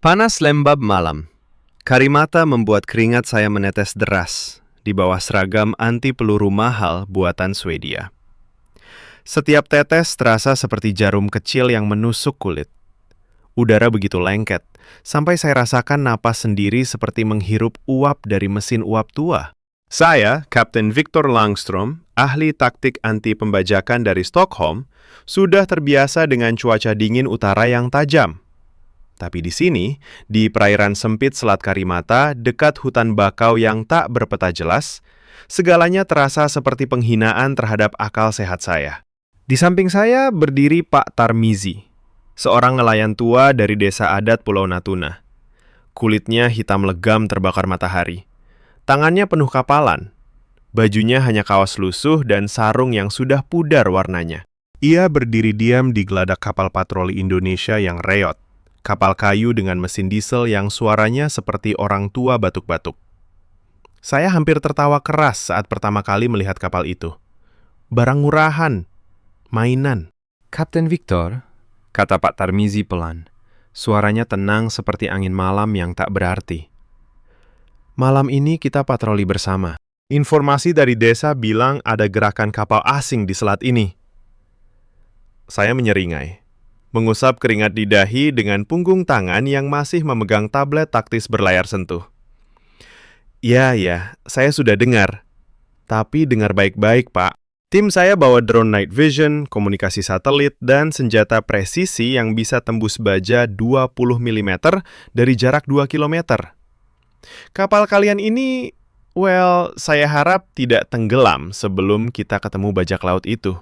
Panas lembab malam. Karimata membuat keringat saya menetes deras di bawah seragam anti peluru mahal buatan Swedia. Setiap tetes terasa seperti jarum kecil yang menusuk kulit. Udara begitu lengket, sampai saya rasakan napas sendiri seperti menghirup uap dari mesin uap tua. Saya, Kapten Victor Langstrom, ahli taktik anti pembajakan dari Stockholm, sudah terbiasa dengan cuaca dingin utara yang tajam. Tapi di sini, di perairan sempit Selat Karimata, dekat hutan bakau yang tak berpeta jelas, segalanya terasa seperti penghinaan terhadap akal sehat saya. Di samping saya berdiri Pak Tarmizi, seorang nelayan tua dari desa adat Pulau Natuna. Kulitnya hitam legam terbakar matahari. Tangannya penuh kapalan. Bajunya hanya kaos lusuh dan sarung yang sudah pudar warnanya. Ia berdiri diam di geladak kapal patroli Indonesia yang reot. Kapal kayu dengan mesin diesel yang suaranya seperti orang tua batuk-batuk. Saya hampir tertawa keras saat pertama kali melihat kapal itu. Barang murahan, mainan. Kapten Victor, kata Pak Tarmizi pelan. Suaranya tenang seperti angin malam yang tak berarti. Malam ini kita patroli bersama. Informasi dari desa bilang ada gerakan kapal asing di selat ini. Saya menyeringai. Mengusap keringat di dahi dengan punggung tangan yang masih memegang tablet taktis berlayar sentuh. Ya, saya sudah dengar. Tapi dengar baik-baik, Pak. Tim saya bawa drone night vision, komunikasi satelit, dan senjata presisi yang bisa tembus baja 20 mm dari jarak 2 km. Kapal kalian ini, saya harap tidak tenggelam sebelum kita ketemu bajak laut itu.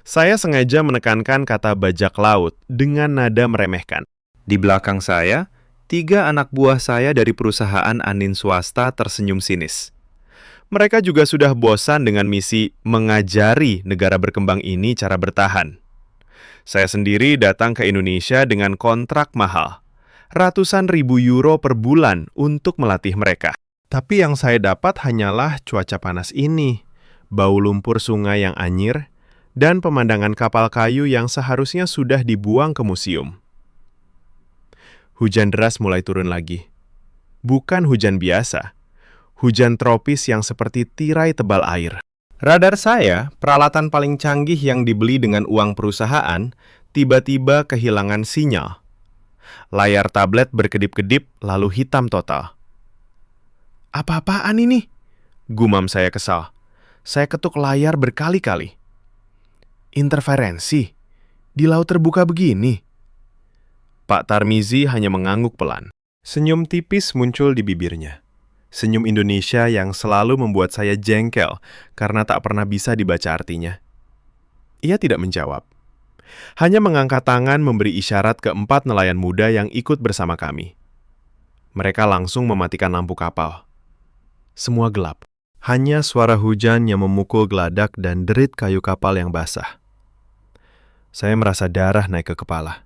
Saya sengaja menekankan kata bajak laut dengan nada meremehkan. Di belakang saya, 3 anak buah saya dari perusahaan anin swasta tersenyum sinis. Mereka juga sudah bosan dengan misi mengajari negara berkembang ini cara bertahan. Saya sendiri datang ke Indonesia dengan kontrak mahal, ratusan ribu euro per bulan untuk melatih mereka. Tapi yang saya dapat hanyalah cuaca panas ini, bau lumpur sungai yang anyir, dan pemandangan kapal kayu yang seharusnya sudah dibuang ke museum. Hujan deras mulai turun lagi. Bukan hujan biasa. Hujan tropis yang seperti tirai tebal air. Radar saya, peralatan paling canggih yang dibeli dengan uang perusahaan, tiba-tiba kehilangan sinyal. Layar tablet berkedip-kedip lalu hitam total. Apa-apaan ini? Gumam saya kesal. Saya ketuk layar berkali-kali. Interferensi? Di laut terbuka begini? Pak Tarmizi hanya mengangguk pelan. Senyum tipis muncul di bibirnya. Senyum Indonesia yang selalu membuat saya jengkel karena tak pernah bisa dibaca artinya. Ia tidak menjawab. Hanya mengangkat tangan memberi isyarat ke 4 nelayan muda yang ikut bersama kami. Mereka langsung mematikan lampu kapal. Semua gelap. Hanya suara hujan yang memukul geladak dan derit kayu kapal yang basah. Saya merasa darah naik ke kepala.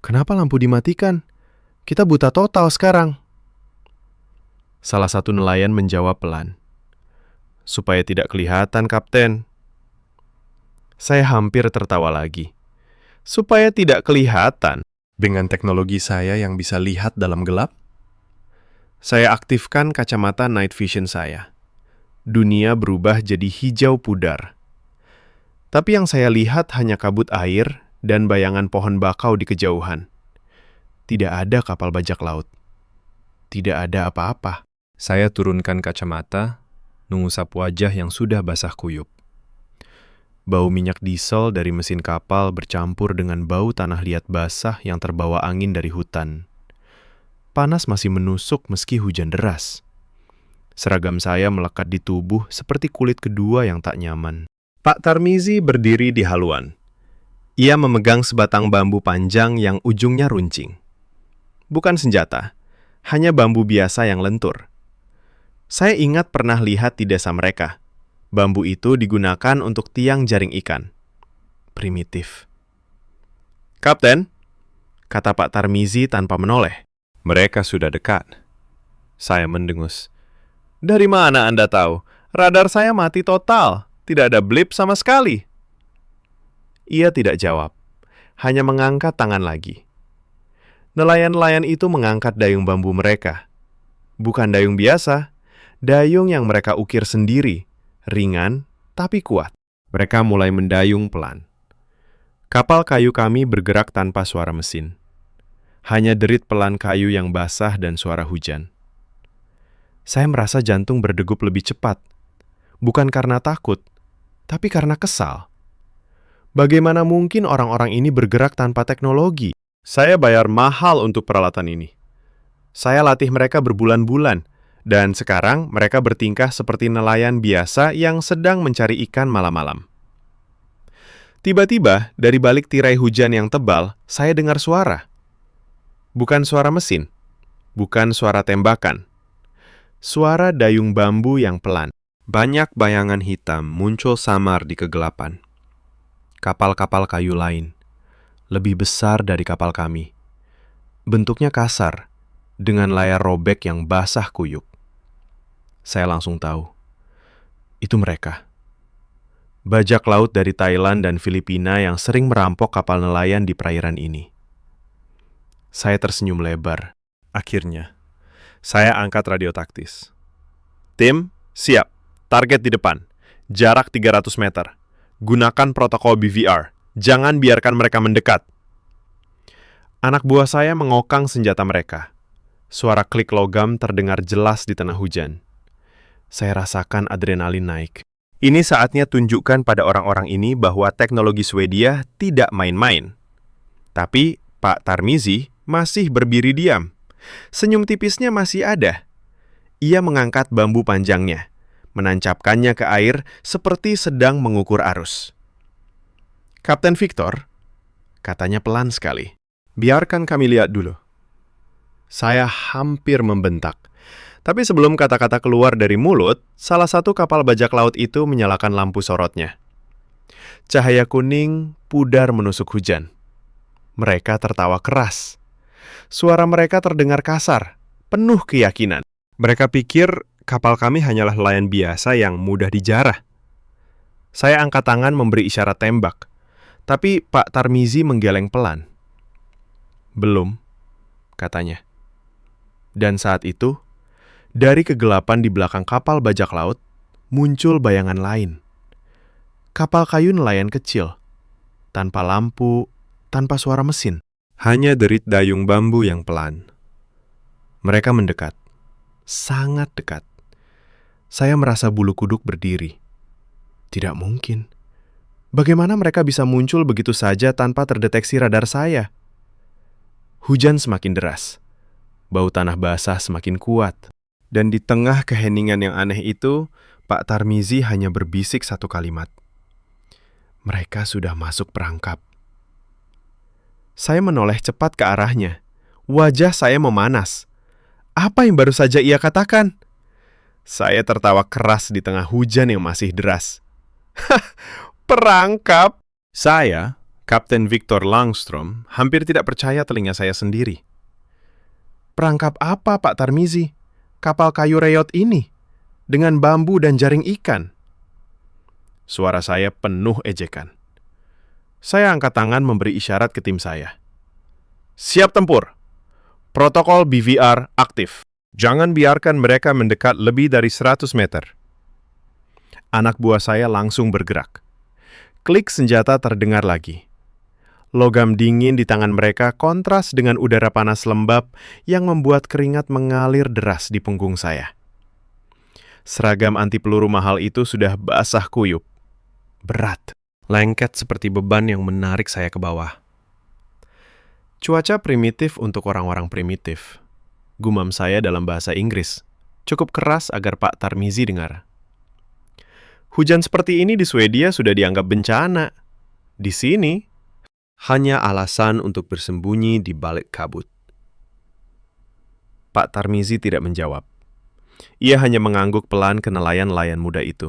Kenapa lampu dimatikan? Kita buta total sekarang. Salah satu nelayan menjawab pelan. Supaya tidak kelihatan, Kapten. Saya hampir tertawa lagi. Supaya tidak kelihatan. Dengan teknologi saya yang bisa lihat dalam gelap, saya aktifkan kacamata night vision saya. Dunia berubah jadi hijau pudar. Tapi yang saya lihat hanya kabut air dan bayangan pohon bakau di kejauhan. Tidak ada kapal bajak laut. Tidak ada apa-apa. Saya turunkan kacamata, mengusap wajah yang sudah basah kuyup. Bau minyak diesel dari mesin kapal bercampur dengan bau tanah liat basah yang terbawa angin dari hutan. Panas masih menusuk meski hujan deras. Seragam saya melekat di tubuh seperti kulit kedua yang tak nyaman. Pak Tarmizi berdiri di haluan. Ia memegang sebatang bambu panjang yang ujungnya runcing. Bukan senjata, hanya bambu biasa yang lentur. Saya ingat pernah lihat di desa mereka. Bambu itu digunakan untuk tiang jaring ikan. Primitif. Kapten, kata Pak Tarmizi tanpa menoleh. Mereka sudah dekat. Saya mendengus. Dari mana Anda tahu? Radar saya mati total. Tidak ada blip sama sekali. Ia tidak jawab. Hanya mengangkat tangan lagi. Nelayan-nelayan itu mengangkat dayung bambu mereka. Bukan dayung biasa, dayung yang mereka ukir sendiri, ringan tapi kuat. Mereka mulai mendayung pelan. Kapal kayu kami bergerak tanpa suara mesin. Hanya derit pelan kayu yang basah dan suara hujan. Saya merasa jantung berdegup lebih cepat. Bukan karena takut, tapi karena kesal. Bagaimana mungkin orang-orang ini bergerak tanpa teknologi? Saya bayar mahal untuk peralatan ini. Saya latih mereka berbulan-bulan, dan sekarang mereka bertingkah seperti nelayan biasa yang sedang mencari ikan malam-malam. Tiba-tiba, dari balik tirai hujan yang tebal, saya dengar suara. Bukan suara mesin, bukan suara tembakan. Suara dayung bambu yang pelan. Banyak bayangan hitam muncul samar di kegelapan. Kapal-kapal kayu lain, lebih besar dari kapal kami. Bentuknya kasar, dengan layar robek yang basah kuyup. Saya langsung tahu, itu mereka. Bajak laut dari Thailand dan Filipina yang sering merampok kapal nelayan di perairan ini. Saya tersenyum lebar. Akhirnya, saya angkat radio taktis. Tim, siap. Target di depan. Jarak 300 meter. Gunakan protokol BVR. Jangan biarkan mereka mendekat. Anak buah saya mengokang senjata mereka. Suara klik logam terdengar jelas di tengah hujan. Saya rasakan adrenalin naik. Ini saatnya tunjukkan pada orang-orang ini bahwa teknologi Swedia tidak main-main. Tapi Pak Tarmizi masih berdiri diam. Senyum tipisnya masih ada. Ia mengangkat bambu panjangnya, menancapkannya ke air seperti sedang mengukur arus. Kapten Victor, katanya pelan sekali, biarkan kami lihat dulu. Saya hampir membentak. Tapi sebelum kata-kata keluar dari mulut, salah satu kapal bajak laut itu menyalakan lampu sorotnya. Cahaya kuning pudar menusuk hujan. Mereka tertawa keras. Suara mereka terdengar kasar, penuh keyakinan. Mereka pikir kapal kami hanyalah nelayan biasa yang mudah dijarah. Saya angkat tangan memberi isyarat tembak, tapi Pak Tarmizi menggeleng pelan. Belum, katanya. Dan saat itu, dari kegelapan di belakang kapal bajak laut, muncul bayangan lain. Kapal kayu nelayan kecil, tanpa lampu, tanpa suara mesin. Hanya derit dayung bambu yang pelan. Mereka mendekat, sangat dekat. Saya merasa bulu kuduk berdiri. Tidak mungkin. Bagaimana mereka bisa muncul begitu saja tanpa terdeteksi radar saya? Hujan semakin deras. Bau tanah basah semakin kuat. Dan di tengah keheningan yang aneh itu, Pak Tarmizi hanya berbisik satu kalimat. Mereka sudah masuk perangkap. Saya menoleh cepat ke arahnya. Wajah saya memanas. Apa yang baru saja ia katakan? Saya tertawa keras di tengah hujan yang masih deras. Hah, perangkap? Saya, Kapten Victor Langstrom, hampir tidak percaya telinga saya sendiri. Perangkap apa, Pak Tarmizi? Kapal kayu reyot ini, dengan bambu dan jaring ikan. Suara saya penuh ejekan. Saya angkat tangan memberi isyarat ke tim saya. Siap tempur. Protokol BVR aktif. Jangan biarkan mereka mendekat lebih dari 100 meter. Anak buah saya langsung bergerak. Klik senjata terdengar lagi. Logam dingin di tangan mereka kontras dengan udara panas lembab yang membuat keringat mengalir deras di punggung saya. Seragam anti peluru mahal itu sudah basah kuyup. Berat. Lengket seperti beban yang menarik saya ke bawah. Cuaca primitif untuk orang-orang primitif. Gumam saya dalam bahasa Inggris. Cukup keras agar Pak Tarmizi dengar. Hujan seperti ini di Swedia sudah dianggap bencana. Di sini, hanya alasan untuk bersembunyi di balik kabut. Pak Tarmizi tidak menjawab. Ia hanya mengangguk pelan ke nelayan-nelayan muda itu.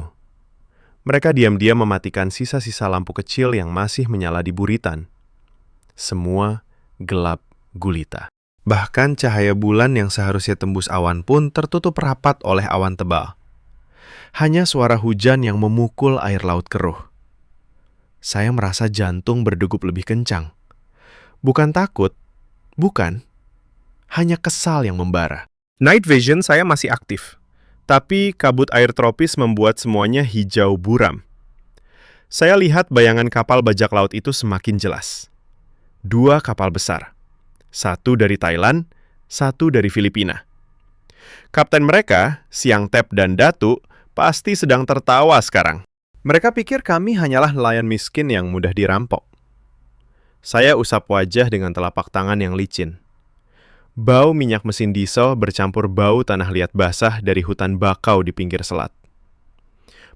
Mereka diam-diam mematikan sisa-sisa lampu kecil yang masih menyala di buritan. Semua gelap gulita. Bahkan cahaya bulan yang seharusnya tembus awan pun tertutup rapat oleh awan tebal. Hanya suara hujan yang memukul air laut keruh. Saya merasa jantung berdegup lebih kencang. Bukan takut, bukan, hanya kesal yang membara. Night vision saya masih aktif, tapi kabut air tropis membuat semuanya hijau buram. Saya lihat bayangan kapal bajak laut itu semakin jelas. 2 kapal besar, 1 dari Thailand, 1 dari Filipina. Kapten mereka, Siang Tep dan Datu, pasti sedang tertawa sekarang. Mereka pikir kami hanyalah nelayan miskin yang mudah dirampok. Saya usap wajah dengan telapak tangan yang licin. Bau minyak mesin diesel bercampur bau tanah liat basah dari hutan bakau di pinggir selat.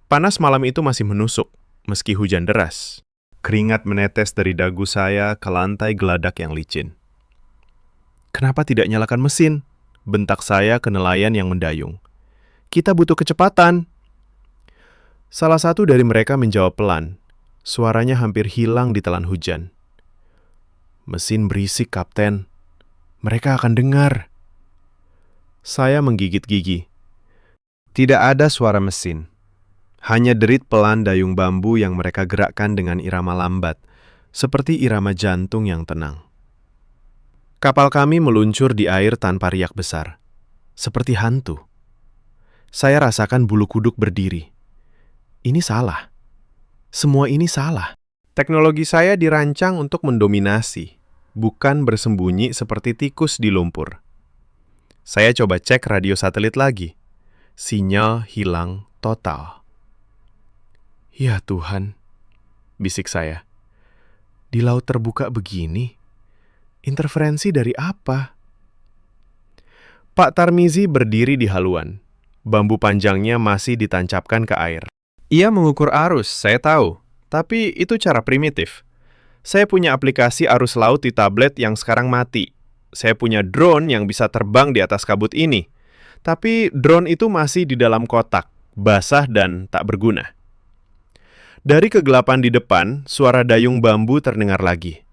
Panas malam itu masih menusuk, meski hujan deras. Keringat menetes dari dagu saya ke lantai geladak yang licin. "Kenapa tidak nyalakan mesin?" bentak saya ke nelayan yang mendayung. "Kita butuh kecepatan." Salah satu dari mereka menjawab pelan. Suaranya hampir hilang di telan hujan. "Mesin berisik, Kapten. Mereka akan dengar." Saya menggigit gigi. Tidak ada suara mesin. Hanya derit pelan dayung bambu yang mereka gerakkan dengan irama lambat, seperti irama jantung yang tenang. Kapal kami meluncur di air tanpa riak besar, seperti hantu. Saya rasakan bulu kuduk berdiri. Ini salah. Semua ini salah. Teknologi saya dirancang untuk mendominasi, bukan bersembunyi seperti tikus di lumpur. Saya coba cek radio satelit lagi. Sinyal hilang total. "Ya Tuhan," bisik saya. "Di laut terbuka begini, interferensi dari apa?" Pak Tarmizi berdiri di haluan. Bambu panjangnya masih ditancapkan ke air. Ia mengukur arus, saya tahu. Tapi itu cara primitif. Saya punya aplikasi arus laut di tablet yang sekarang mati. Saya punya drone yang bisa terbang di atas kabut ini. Tapi drone itu masih di dalam kotak, basah dan tak berguna. Dari kegelapan di depan, suara dayung bambu terdengar lagi.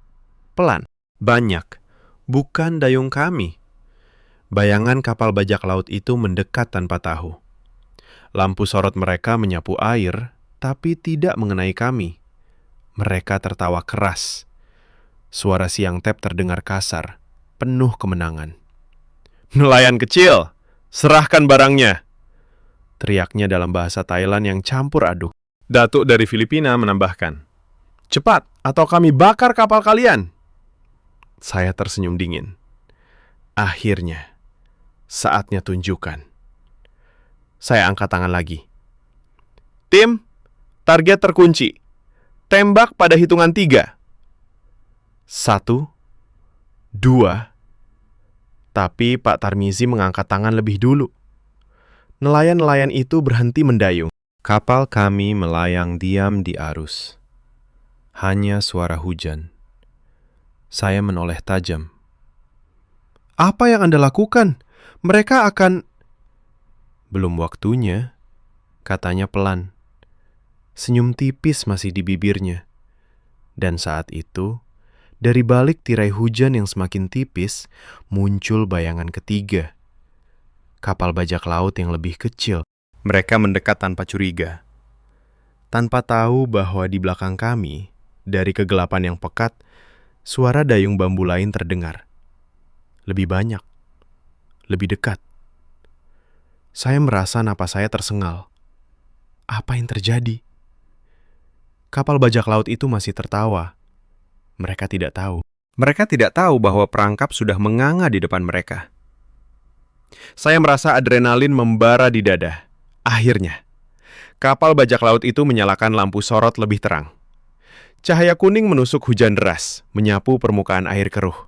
Pelan, banyak, bukan dayung kami. Bayangan kapal bajak laut itu mendekat tanpa tahu. Lampu sorot mereka menyapu air, tapi tidak mengenai kami. Mereka tertawa keras. Suara Siang Tep terdengar kasar, penuh kemenangan. "Nelayan kecil, serahkan barangnya!" teriaknya dalam bahasa Thailand yang campur aduk. Datuk dari Filipina menambahkan, "Cepat, atau kami bakar kapal kalian!" Saya tersenyum dingin. Akhirnya, saatnya tunjukkan. Saya angkat tangan lagi. "Tim, target terkunci. Tembak pada hitungan 3. 1, 2. Tapi Pak Tarmizi mengangkat tangan lebih dulu. Nelayan-nelayan itu berhenti mendayung. Kapal kami melayang diam di arus. Hanya suara hujan. Saya menoleh tajam. "Apa yang Anda lakukan? Mereka akan..." "Belum waktunya," katanya pelan. Senyum tipis masih di bibirnya. Dan saat itu, dari balik tirai hujan yang semakin tipis, muncul bayangan ketiga. Kapal bajak laut yang lebih kecil. Mereka mendekat tanpa curiga. Tanpa tahu bahwa di belakang kami, dari kegelapan yang pekat, suara dayung bambu lain terdengar. Lebih banyak. Lebih dekat. Saya merasa napas saya tersengal. Apa yang terjadi? Kapal bajak laut itu masih tertawa. Mereka tidak tahu. Mereka tidak tahu bahwa perangkap sudah menganga di depan mereka. Saya merasa adrenalin membara di dada. Akhirnya, kapal bajak laut itu menyalakan lampu sorot lebih terang. Cahaya kuning menusuk hujan deras, menyapu permukaan air keruh.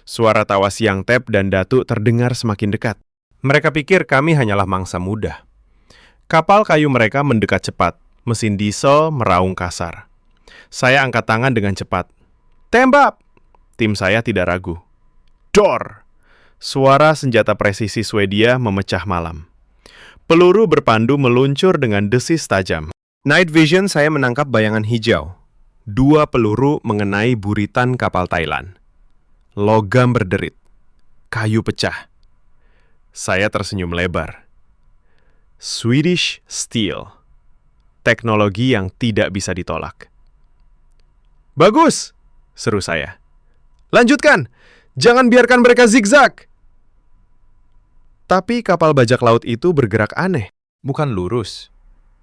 Suara tawa Siang Tep dan Datu terdengar semakin dekat. Mereka pikir kami hanyalah mangsa muda. Kapal kayu mereka mendekat cepat. Mesin diesel meraung kasar. Saya angkat tangan dengan cepat. "Tembak!" Tim saya tidak ragu. Dor! Suara senjata presisi Swedia memecah malam. Peluru berpandu meluncur dengan desis tajam. Night vision saya menangkap bayangan hijau. 2 peluru mengenai buritan kapal Thailand. Logam berderit. Kayu pecah. Saya tersenyum lebar. Swedish Steel. Teknologi yang tidak bisa ditolak. "Bagus!" seru saya. "Lanjutkan! Jangan biarkan mereka zigzag! Tapi kapal bajak laut itu bergerak aneh. Bukan lurus,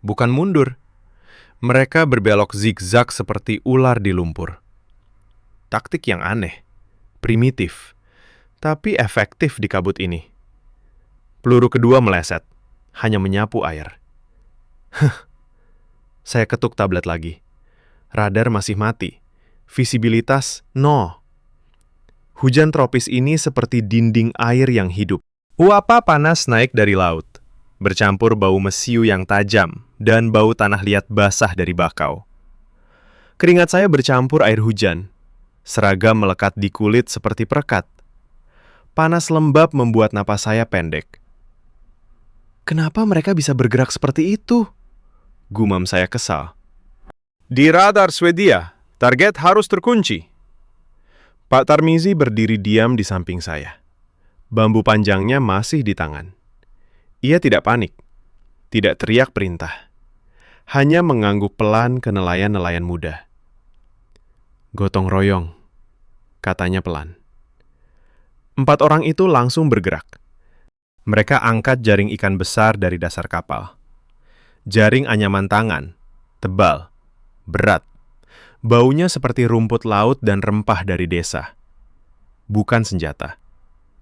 bukan mundur. Mereka berbelok zigzag seperti ular di lumpur. Taktik yang aneh, primitif, tapi efektif di kabut ini. Peluru kedua meleset, hanya menyapu air. Saya ketuk tablet lagi. Radar masih mati. Visibilitas 0. Hujan tropis ini seperti dinding air yang hidup. Uapa panas naik dari laut, bercampur bau mesiu yang tajam dan bau tanah liat basah dari bakau. Keringat saya bercampur air hujan. Seragam melekat di kulit seperti perekat. Panas lembab membuat napas saya pendek. Kenapa mereka bisa bergerak seperti itu? Gumam saya kesal. Di radar Swedia, target harus terkunci. Pak Tarmizi berdiri diam di samping saya. Bambu panjangnya masih di tangan. Ia tidak panik, tidak teriak perintah. Hanya mengangguk pelan ke nelayan-nelayan muda. Gotong royong, katanya pelan. 4 orang itu langsung bergerak. Mereka angkat jaring ikan besar dari dasar kapal. Jaring anyaman tangan, tebal, berat. Baunya seperti rumput laut dan rempah dari desa. Bukan senjata.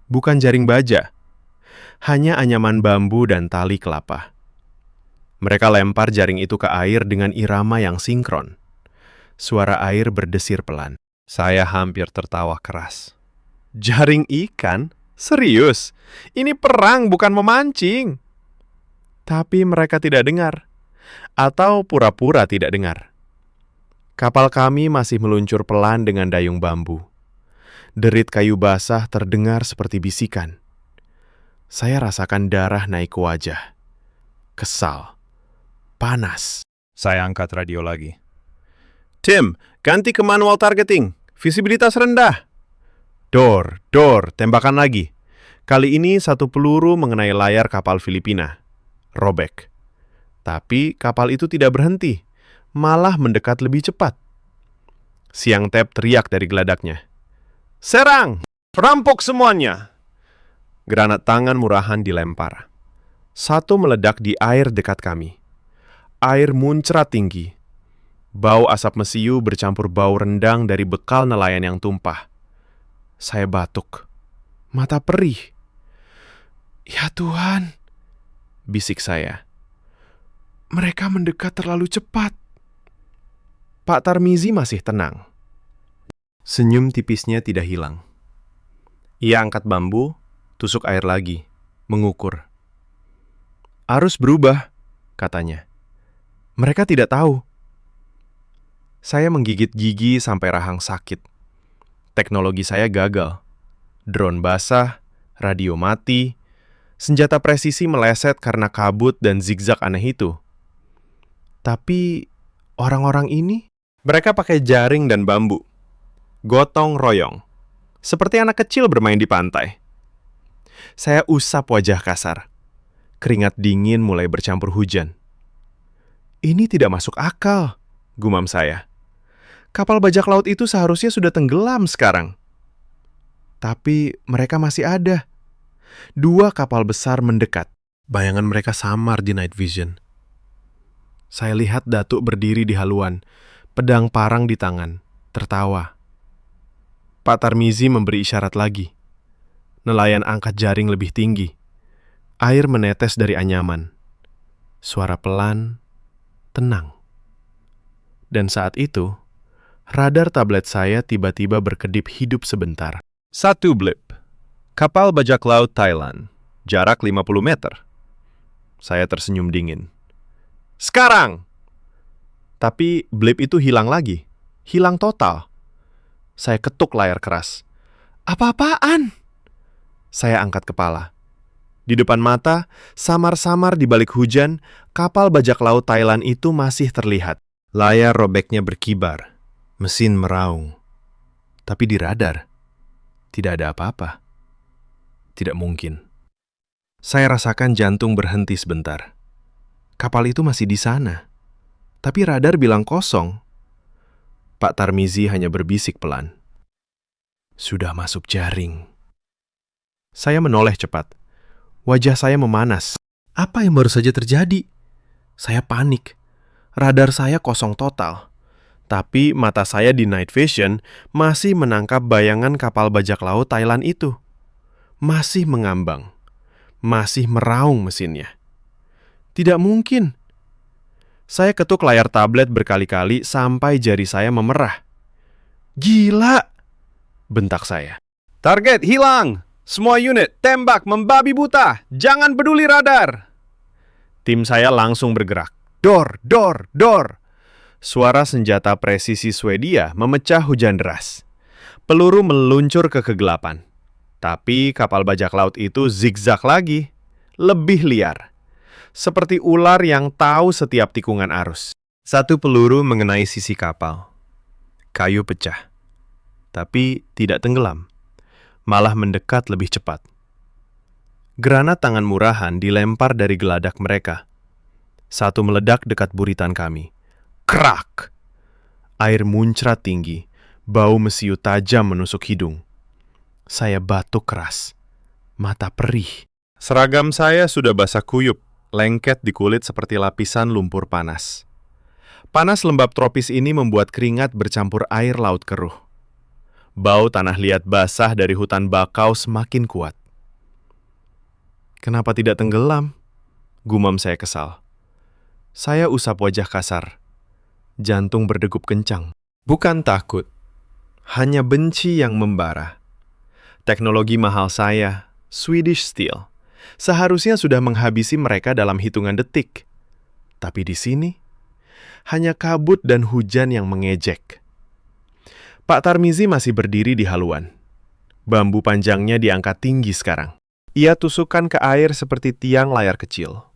Bukan jaring baja. Hanya anyaman bambu dan tali kelapa. Mereka lempar jaring itu ke air dengan irama yang sinkron. Suara air berdesir pelan. Saya hampir tertawa keras. Jaring ikan? Serius? Ini perang, bukan memancing. Tapi mereka tidak dengar. Atau pura-pura tidak dengar. Kapal kami masih meluncur pelan dengan dayung bambu. Derit kayu basah terdengar seperti bisikan. Saya rasakan darah naik ke wajah. Kesal. Panas. Saya angkat radio lagi. Tim, ganti ke manual targeting. Visibilitas rendah. Dor, tembakan lagi. Kali ini 1 peluru mengenai layar kapal Filipina. Robek. Tapi kapal itu tidak berhenti. Malah mendekat lebih cepat. Siang Tep teriak dari geladaknya. Serang! Rampok semuanya! Granat tangan murahan dilempar. 1 meledak di air dekat kami. Air muncrat tinggi. Bau asap mesiu bercampur bau rendang dari bekal nelayan yang tumpah. Saya batuk. Mata perih. Ya Tuhan, bisik saya. Mereka mendekat terlalu cepat. Pak Tarmizi masih tenang. Senyum tipisnya tidak hilang. Ia angkat bambu, tusuk air lagi, mengukur. Arus berubah, katanya. Mereka tidak tahu. Saya menggigit gigi sampai rahang sakit. Teknologi saya gagal. Drone basah, radio mati, senjata presisi meleset karena kabut dan zigzag aneh itu. Tapi orang-orang ini, mereka pakai jaring dan bambu. Gotong royong. Seperti anak kecil bermain di pantai. Saya usap wajah kasar. Keringat dingin mulai bercampur hujan. Ini tidak masuk akal, gumam saya. Kapal bajak laut itu seharusnya sudah tenggelam sekarang. Tapi mereka masih ada. 2 kapal besar mendekat. Bayangan mereka samar di night vision. Saya lihat Datuk berdiri di haluan, pedang parang di tangan, tertawa. Pak Tarmizi memberi isyarat lagi. Nelayan angkat jaring lebih tinggi. Air menetes dari anyaman. Suara pelan, tenang. Dan saat itu, radar tablet saya tiba-tiba berkedip hidup sebentar. 1 blip. Kapal bajak laut Thailand. Jarak 50 meter. Saya tersenyum dingin. Sekarang! Tapi blip itu hilang lagi. Hilang total. Saya ketuk layar keras. Apa-apaan? Saya angkat kepala. Di depan mata, samar-samar di balik hujan, kapal bajak laut Thailand itu masih terlihat. Layar robeknya berkibar. Mesin meraung. Tapi di radar, tidak ada apa-apa. Tidak mungkin. Saya rasakan jantung berhenti sebentar. Kapal itu masih di sana. Tapi radar bilang kosong. Pak Tarmizi hanya berbisik pelan. Sudah masuk jaring. Saya menoleh cepat. Wajah saya memanas. Apa yang baru saja terjadi? Saya panik. Radar saya kosong total. Tapi mata saya di night vision masih menangkap bayangan kapal bajak laut Thailand itu. Masih mengambang. Masih meraung mesinnya. Tidak mungkin. Saya ketuk layar tablet berkali-kali sampai jari saya memerah. Gila! Bentak saya. Target hilang! Semua unit, tembak membabi buta! Jangan peduli radar! Tim saya langsung bergerak. Dor, dor, dor! Suara senjata presisi Swedia memecah hujan deras. Peluru meluncur ke kegelapan. Tapi kapal bajak laut itu zigzag lagi. Lebih liar. Seperti ular yang tahu setiap tikungan arus. Satu peluru mengenai sisi kapal. Kayu pecah. Tapi tidak tenggelam. Malah mendekat lebih cepat. Granat tangan murahan dilempar dari geladak mereka. Satu meledak dekat buritan kami. Krak! Air muncrat tinggi. Bau mesiu tajam menusuk hidung. Saya batuk keras. Mata perih. Seragam saya sudah basah kuyup. Lengket di kulit seperti lapisan lumpur panas. Panas lembab tropis ini membuat keringat bercampur air laut keruh. Bau tanah liat basah dari hutan bakau semakin kuat. Kenapa tidak tenggelam? Gumam saya kesal. Saya usap wajah kasar. Jantung berdegup kencang. Bukan takut. Hanya benci yang membara. Teknologi mahal saya, Swedish Steel, seharusnya sudah menghabisi mereka dalam hitungan detik. Tapi di sini, hanya kabut dan hujan yang mengejek. Pak Tarmizi masih berdiri di haluan. Bambu panjangnya diangkat tinggi sekarang. Ia tusukkan ke air seperti tiang layar kecil.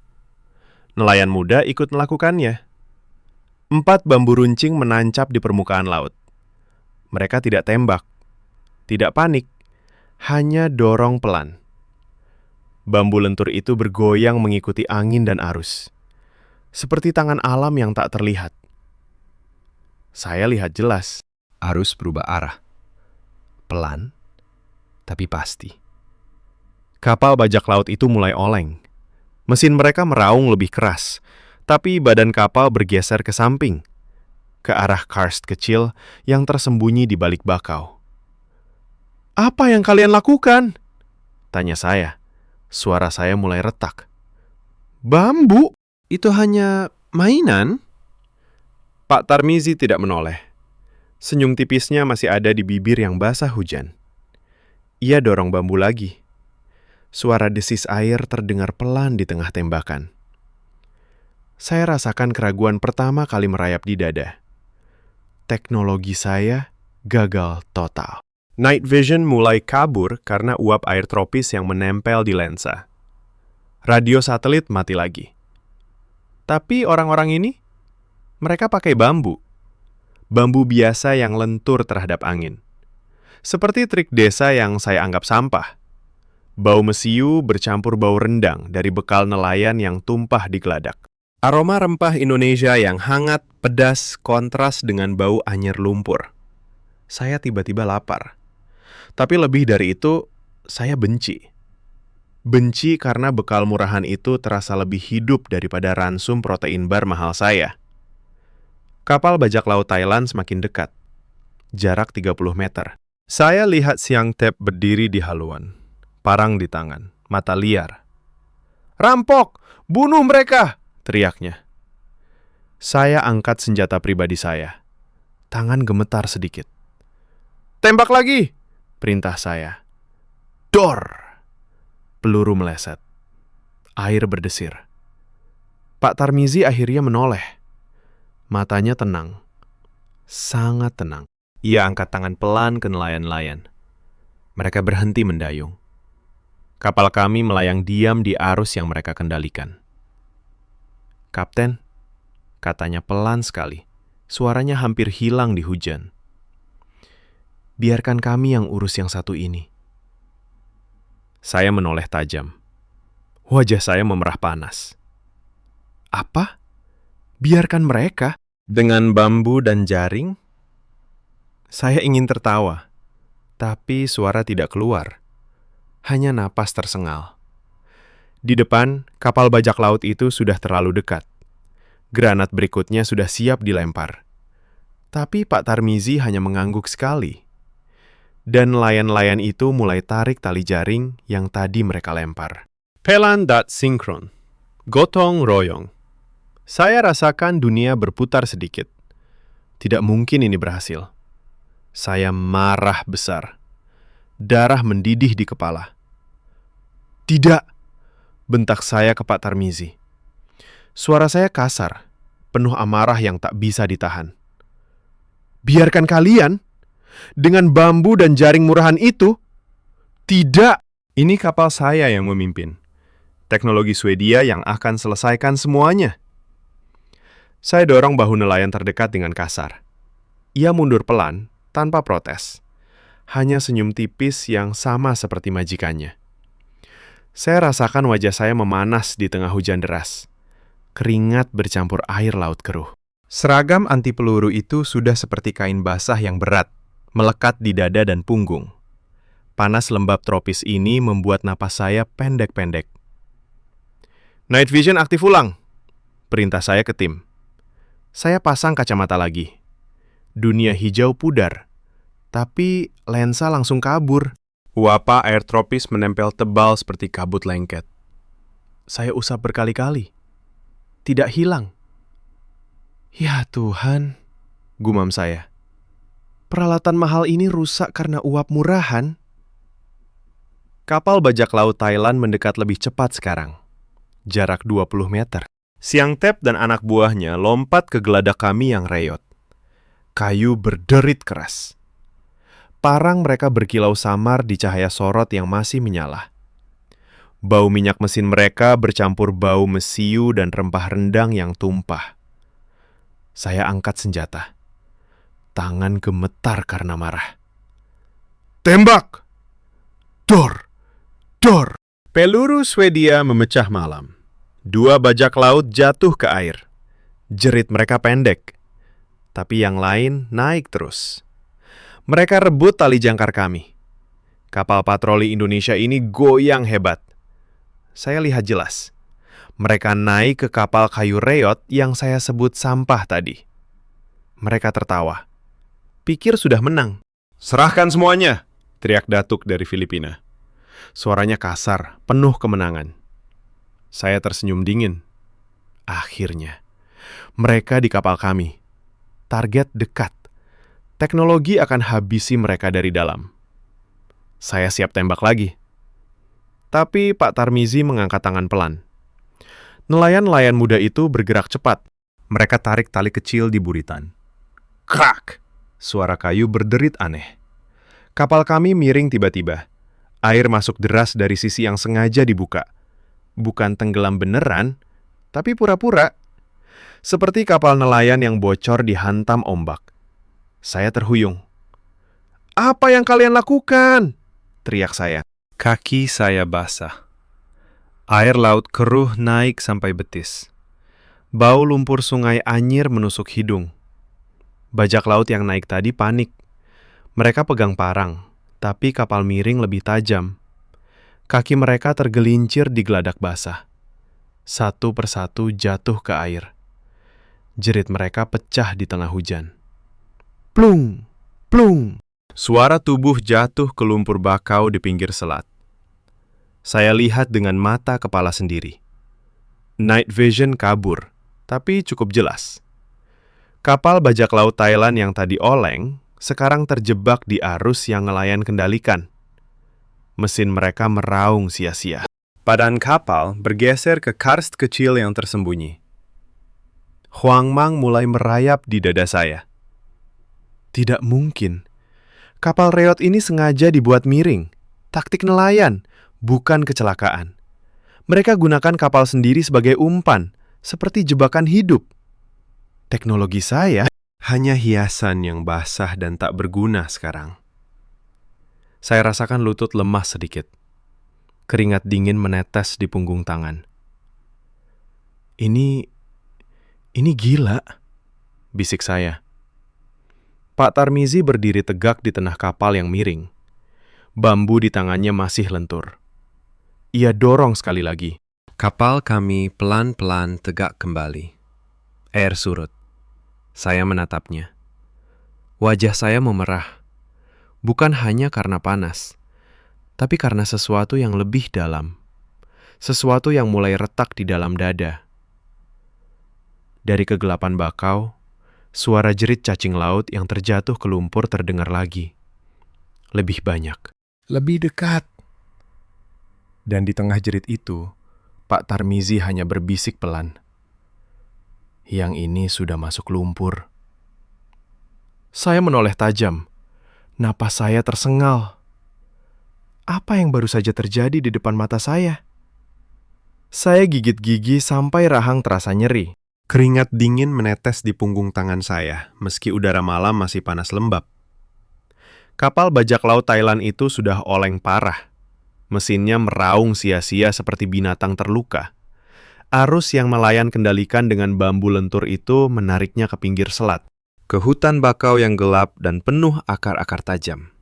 Nelayan muda ikut melakukannya. 4 bambu runcing menancap di permukaan laut. Mereka tidak tembak, tidak panik, hanya dorong pelan. Bambu lentur itu bergoyang mengikuti angin dan arus. Seperti tangan alam yang tak terlihat. Saya lihat jelas. Arus berubah arah. Pelan, tapi pasti. Kapal bajak laut itu mulai oleng. Mesin mereka meraung lebih keras, tapi badan kapal bergeser ke samping, ke arah karst kecil yang tersembunyi di balik bakau. "Apa yang kalian lakukan?" tanya saya. Suara saya mulai retak. "Bambu? Itu hanya mainan?" Pak Tarmizi tidak menoleh. Senyum tipisnya masih ada di bibir yang basah hujan. Ia dorong bambu lagi. Suara desis air terdengar pelan di tengah tembakan. Saya rasakan keraguan pertama kali merayap di dada. Teknologi saya gagal total. Night vision mulai kabur karena uap air tropis yang menempel di lensa. Radio satelit mati lagi. Tapi orang-orang ini, mereka pakai bambu. Bambu biasa yang lentur terhadap angin. Seperti trik desa yang saya anggap sampah. Bau mesiu bercampur bau rendang dari bekal nelayan yang tumpah di geladak. Aroma rempah Indonesia yang hangat, pedas, kontras dengan bau anyer lumpur. Saya tiba-tiba lapar. Tapi lebih dari itu, saya benci. Benci karena bekal murahan itu terasa lebih hidup daripada ransum protein bar mahal saya. Kapal bajak laut Thailand semakin dekat. Jarak 30 meter. Saya lihat Siang Tep berdiri di haluan. Parang di tangan, mata liar. "Rampok! Bunuh mereka!" teriaknya. Saya angkat senjata pribadi saya. Tangan gemetar sedikit. "Tembak lagi!" perintah saya. Dor! Peluru meleset. Air berdesir. Pak Tarmizi akhirnya menoleh. Matanya tenang. Sangat tenang. Ia angkat tangan pelan ke nelayan-nelayan. Mereka berhenti mendayung. Kapal kami melayang diam di arus yang mereka kendalikan. "Kapten," katanya pelan sekali. Suaranya hampir hilang di hujan. "Biarkan kami yang urus yang satu ini." Saya menoleh tajam. Wajah saya memerah panas. "Apa? Biarkan mereka? Dengan bambu dan jaring?" Saya ingin tertawa. Tapi suara tidak keluar. Hanya napas tersengal. Di depan, kapal bajak laut itu sudah terlalu dekat. Granat berikutnya sudah siap dilempar. Tapi Pak Tarmizi hanya mengangguk sekali. Dan nelayan-nelayan itu mulai tarik tali jaring yang tadi mereka lempar. Pelan dat sinkron. Gotong royong. Saya rasakan dunia berputar sedikit. Tidak mungkin ini berhasil. Saya marah besar. Darah mendidih di kepala. Tidak! Bentak saya ke Pak Tarmizi. Suara saya kasar, penuh amarah yang tak bisa ditahan. Biarkan kalian dengan bambu dan jaring murahan itu? Tidak! Ini kapal saya yang memimpin. Teknologi Swedia yang akan selesaikan semuanya. Saya dorong bahu nelayan terdekat dengan kasar. Ia mundur pelan, tanpa protes. Hanya senyum tipis yang sama seperti majikannya. Saya rasakan wajah saya memanas di tengah hujan deras. Keringat bercampur air laut keruh. Seragam anti peluru itu sudah seperti kain basah yang berat, melekat di dada dan punggung. Panas lembab tropis ini membuat napas saya pendek-pendek. Night vision aktif ulang, perintah saya ke tim. Saya pasang kacamata lagi. Dunia hijau pudar, tapi lensa langsung kabur. Wapa air tropis menempel tebal seperti kabut lengket. Saya usap berkali-kali. Tidak hilang. Ya Tuhan, gumam saya. Peralatan mahal ini rusak karena uap murahan. Kapal bajak laut Thailand mendekat lebih cepat sekarang. Jarak 20 meter. Siang Tep dan anak buahnya lompat ke geladak kami yang reyot. Kayu berderit keras. Parang mereka berkilau samar di cahaya sorot yang masih menyala. Bau minyak mesin mereka bercampur bau mesiu dan rempah rendang yang tumpah. Saya angkat senjata. Tangan gemetar karena marah. Tembak! Dor! Dor! Peluru Swedia memecah malam. 2 bajak laut jatuh ke air. Jerit mereka pendek. Tapi yang lain naik terus. Mereka rebut tali jangkar kami. Kapal patroli Indonesia ini goyang hebat. Saya lihat jelas. Mereka naik ke kapal kayu reyot yang saya sebut sampah tadi. Mereka tertawa. Pikir sudah menang. Serahkan semuanya, teriak Datuk dari Filipina. Suaranya kasar, penuh kemenangan. Saya tersenyum dingin. Akhirnya, mereka di kapal kami. Target dekat. Teknologi akan habisi mereka dari dalam. Saya siap tembak lagi. Tapi Pak Tarmizi mengangkat tangan pelan. Nelayan-nelayan muda itu bergerak cepat. Mereka tarik tali kecil di buritan. Krak! Suara kayu berderit aneh. Kapal kami miring tiba-tiba. Air masuk deras dari sisi yang sengaja dibuka. Bukan tenggelam beneran, tapi pura-pura. Seperti kapal nelayan yang bocor dihantam ombak. Saya terhuyung. Apa yang kalian lakukan? Teriak saya. Kaki saya basah. Air laut keruh naik sampai betis. Bau lumpur sungai anyir menusuk hidung. Bajak laut yang naik tadi panik. Mereka pegang parang, tapi kapal miring lebih tajam. Kaki mereka tergelincir di geladak basah. Satu persatu jatuh ke air. Jerit mereka pecah di tengah hujan. Plung! Plung! Suara tubuh jatuh ke lumpur bakau di pinggir selat. Saya lihat dengan mata kepala sendiri. Night vision kabur, tapi cukup jelas. Kapal bajak laut Thailand yang tadi oleng, sekarang terjebak di arus yang nelayan kendalikan. Mesin mereka meraung sia-sia. Badan kapal bergeser ke karst kecil yang tersembunyi. Huang Mang mulai merayap di dada saya. Tidak mungkin. Kapal reot ini sengaja dibuat miring. Taktik nelayan, bukan kecelakaan. Mereka gunakan kapal sendiri sebagai umpan, seperti jebakan hidup. Teknologi saya hanya hiasan yang basah dan tak berguna sekarang. Saya rasakan lutut lemah sedikit. Keringat dingin menetes di punggung tangan. Ini gila, bisik saya. Pak Tarmizi berdiri tegak di tengah kapal yang miring, Bambu di tangannya masih lentur. Ia dorong sekali lagi. Kapal kami pelan-pelan tegak kembali. Air surut. Saya menatapnya. Wajah saya memerah. Bukan hanya karena panas, tapi karena sesuatu yang lebih dalam. Sesuatu yang mulai retak di dalam dada. Dari kegelapan bakau, suara jerit cacing laut yang terjatuh ke lumpur terdengar lagi. Lebih banyak. Lebih dekat. Dan di tengah jerit itu, Pak Tarmizi hanya berbisik pelan. Yang ini sudah masuk lumpur. Saya menoleh tajam. Napas saya tersengal. Apa yang baru saja terjadi di depan mata saya? Saya gigit gigi sampai rahang terasa nyeri. Keringat dingin menetes di punggung tangan saya, meski udara malam masih panas lembab. Kapal bajak laut Thailand itu sudah oleng parah. Mesinnya meraung sia-sia seperti binatang terluka. Arus yang nelayan kendalikan dengan bambu lentur itu menariknya ke pinggir selat. Ke hutan bakau yang gelap dan penuh akar-akar tajam.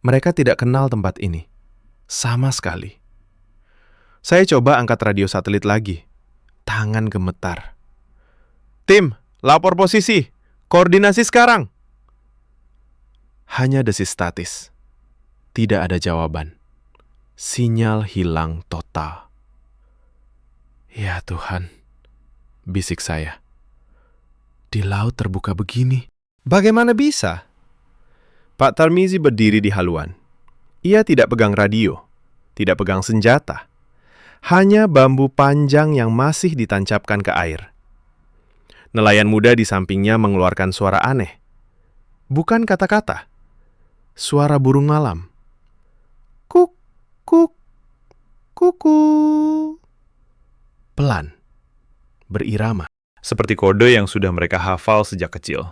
Mereka tidak kenal tempat ini. Sama sekali. Saya coba angkat radio satelit lagi. Tangan gemetar. Tim, lapor posisi. Koordinasi sekarang. Hanya desis statis. Tidak ada jawaban. Sinyal hilang total. Ya Tuhan, bisik saya. Di laut terbuka begini. Bagaimana bisa? Pak Tarmizi berdiri di haluan. Ia tidak pegang radio, tidak pegang senjata. Hanya bambu panjang yang masih ditancapkan ke air. Nelayan muda di sampingnya mengeluarkan suara aneh. Bukan kata-kata. Suara burung malam. Kuk, kuk, kuku. Pelan. Berirama. Seperti kode yang sudah mereka hafal sejak kecil.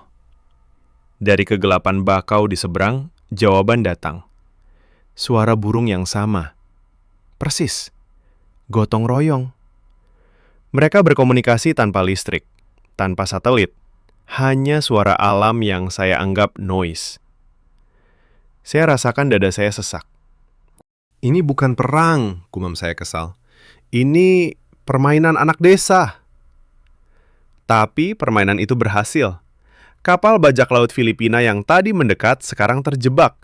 Dari kegelapan bakau di seberang, jawaban datang. Suara burung yang sama. Persis. Gotong royong. Mereka berkomunikasi tanpa listrik, tanpa satelit. Hanya suara alam yang saya anggap noise. Saya rasakan dada saya sesak. Ini bukan perang, gumam saya kesal. Ini permainan anak desa. Tapi permainan itu berhasil. Kapal bajak laut Filipina yang tadi mendekat sekarang terjebak.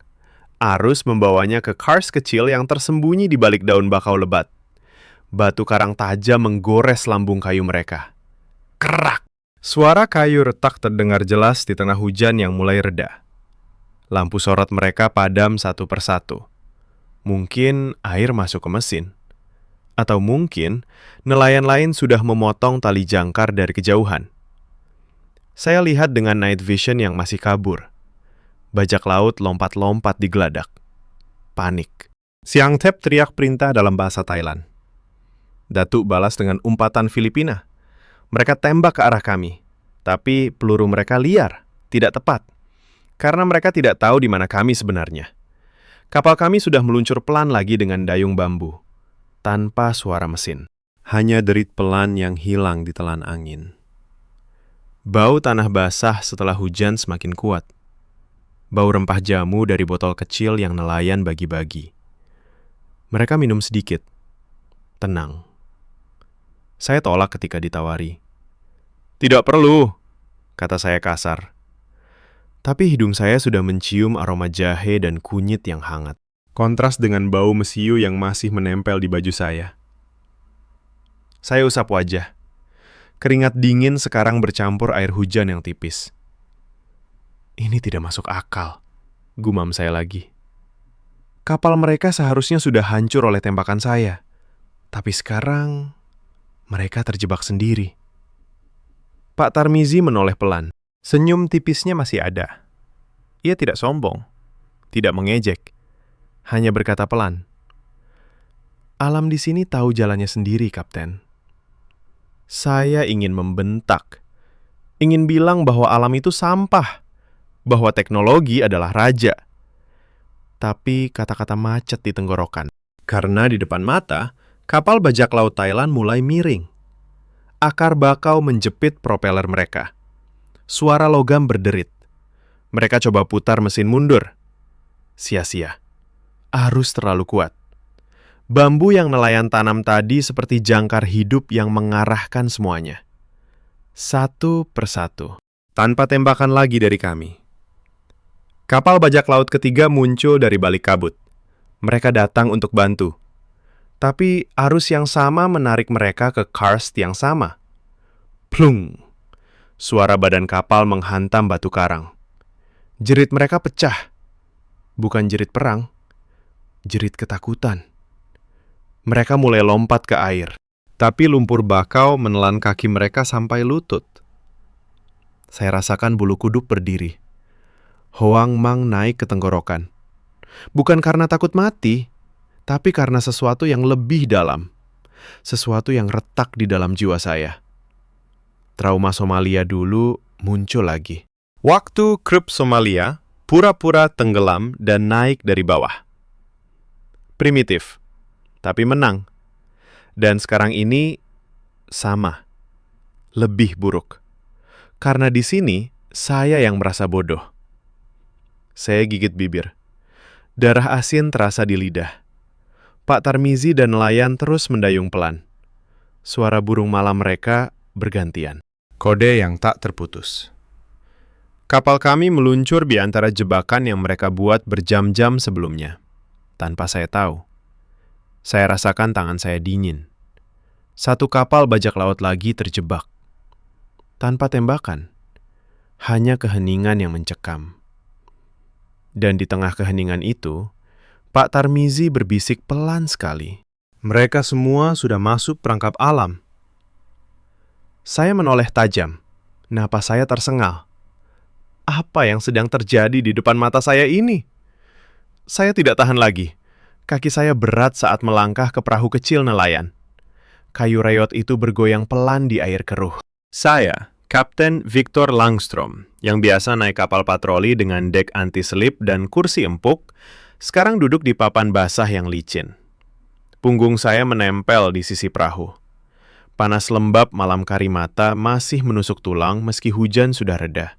Arus membawanya ke kars kecil yang tersembunyi di balik daun bakau lebat. Batu karang tajam menggores lambung kayu mereka. Kerak! Suara kayu retak terdengar jelas di tengah hujan yang mulai reda. Lampu sorot mereka padam satu persatu. Mungkin air masuk ke mesin. Atau mungkin nelayan lain sudah memotong tali jangkar dari kejauhan. Saya lihat dengan night vision yang masih kabur. Bajak laut lompat-lompat di geladak. Panik. Siang Tep teriak perintah dalam bahasa Thailand. Datuk balas dengan umpatan Filipina. Mereka tembak ke arah kami. Tapi peluru mereka liar, tidak tepat. Karena mereka tidak tahu di mana kami sebenarnya. Kapal kami sudah meluncur pelan lagi dengan dayung bambu. Tanpa suara mesin. Hanya derit pelan yang hilang ditelan angin. Bau tanah basah setelah hujan semakin kuat. Bau rempah jamu dari botol kecil yang nelayan bagi-bagi. Mereka minum sedikit. Tenang. Saya tolak ketika ditawari. Tidak perlu, kata saya kasar. Tapi hidung saya sudah mencium aroma jahe dan kunyit yang hangat. Kontras dengan bau mesiu yang masih menempel di baju saya. Saya usap wajah. Keringat dingin sekarang bercampur air hujan yang tipis. Ini tidak masuk akal, gumam saya lagi. Kapal mereka seharusnya sudah hancur oleh tembakan saya. Tapi sekarang, mereka terjebak sendiri. Pak Tarmizi menoleh pelan. Senyum tipisnya masih ada. Ia tidak sombong, tidak mengejek, hanya berkata pelan. Alam di sini tahu jalannya sendiri, Kapten. Saya ingin membentak. Ingin bilang bahwa alam itu sampah, bahwa teknologi adalah raja. Tapi kata-kata macet di tenggorokan. Karena di depan mata, kapal bajak laut Thailand mulai miring. Akar bakau menjepit propeller mereka. Suara logam berderit. Mereka coba putar mesin mundur. Sia-sia. arus terlalu kuat. Bambu yang nelayan tanam tadi seperti jangkar hidup yang mengarahkan semuanya. Satu persatu. Tanpa tembakan lagi dari kami. Kapal bajak laut ketiga muncul dari balik kabut. Mereka datang untuk bantu. Tapi arus yang sama menarik mereka ke karst yang sama. Plung! Suara badan kapal menghantam batu karang. Jerit mereka pecah. Bukan jerit perang, jerit ketakutan. Mereka mulai lompat ke air, tapi lumpur bakau menelan kaki mereka sampai lutut. Saya rasakan bulu kuduk berdiri. Hoang Mang naik ke tenggorokan. Bukan karena takut mati, tapi karena sesuatu yang lebih dalam. Sesuatu yang retak di dalam jiwa saya. Trauma Somalia dulu muncul lagi. Waktu krup Somalia pura-pura tenggelam dan naik dari bawah. Primitif, tapi menang. Dan sekarang ini sama, lebih buruk. Karena di sini saya yang merasa bodoh. Saya gigit bibir. Darah asin terasa di lidah. Pak Tarmizi dan nelayan terus mendayung pelan. Suara burung malam mereka bergantian. Kode yang tak terputus. Kapal kami meluncur di antara jebakan yang mereka buat berjam-jam sebelumnya. Tanpa saya tahu. Saya rasakan tangan saya dingin. Satu kapal bajak laut lagi terjebak. Tanpa tembakan. Hanya keheningan yang mencekam. Dan di tengah keheningan itu, Pak Tarmizi berbisik pelan sekali. Mereka semua sudah masuk perangkap alam. Saya menoleh tajam. Napas saya tersengal. Apa yang sedang terjadi di depan mata saya ini? Saya tidak tahan lagi. Kaki saya berat saat melangkah ke perahu kecil nelayan. Kayu reyot itu bergoyang pelan di air keruh. Saya, Kapten Victor Langstrom, yang biasa naik kapal patroli dengan dek anti-selip dan kursi empuk, sekarang duduk di papan basah yang licin. Punggung saya menempel di sisi perahu. Panas lembab malam Karimata masih menusuk tulang meski hujan sudah reda.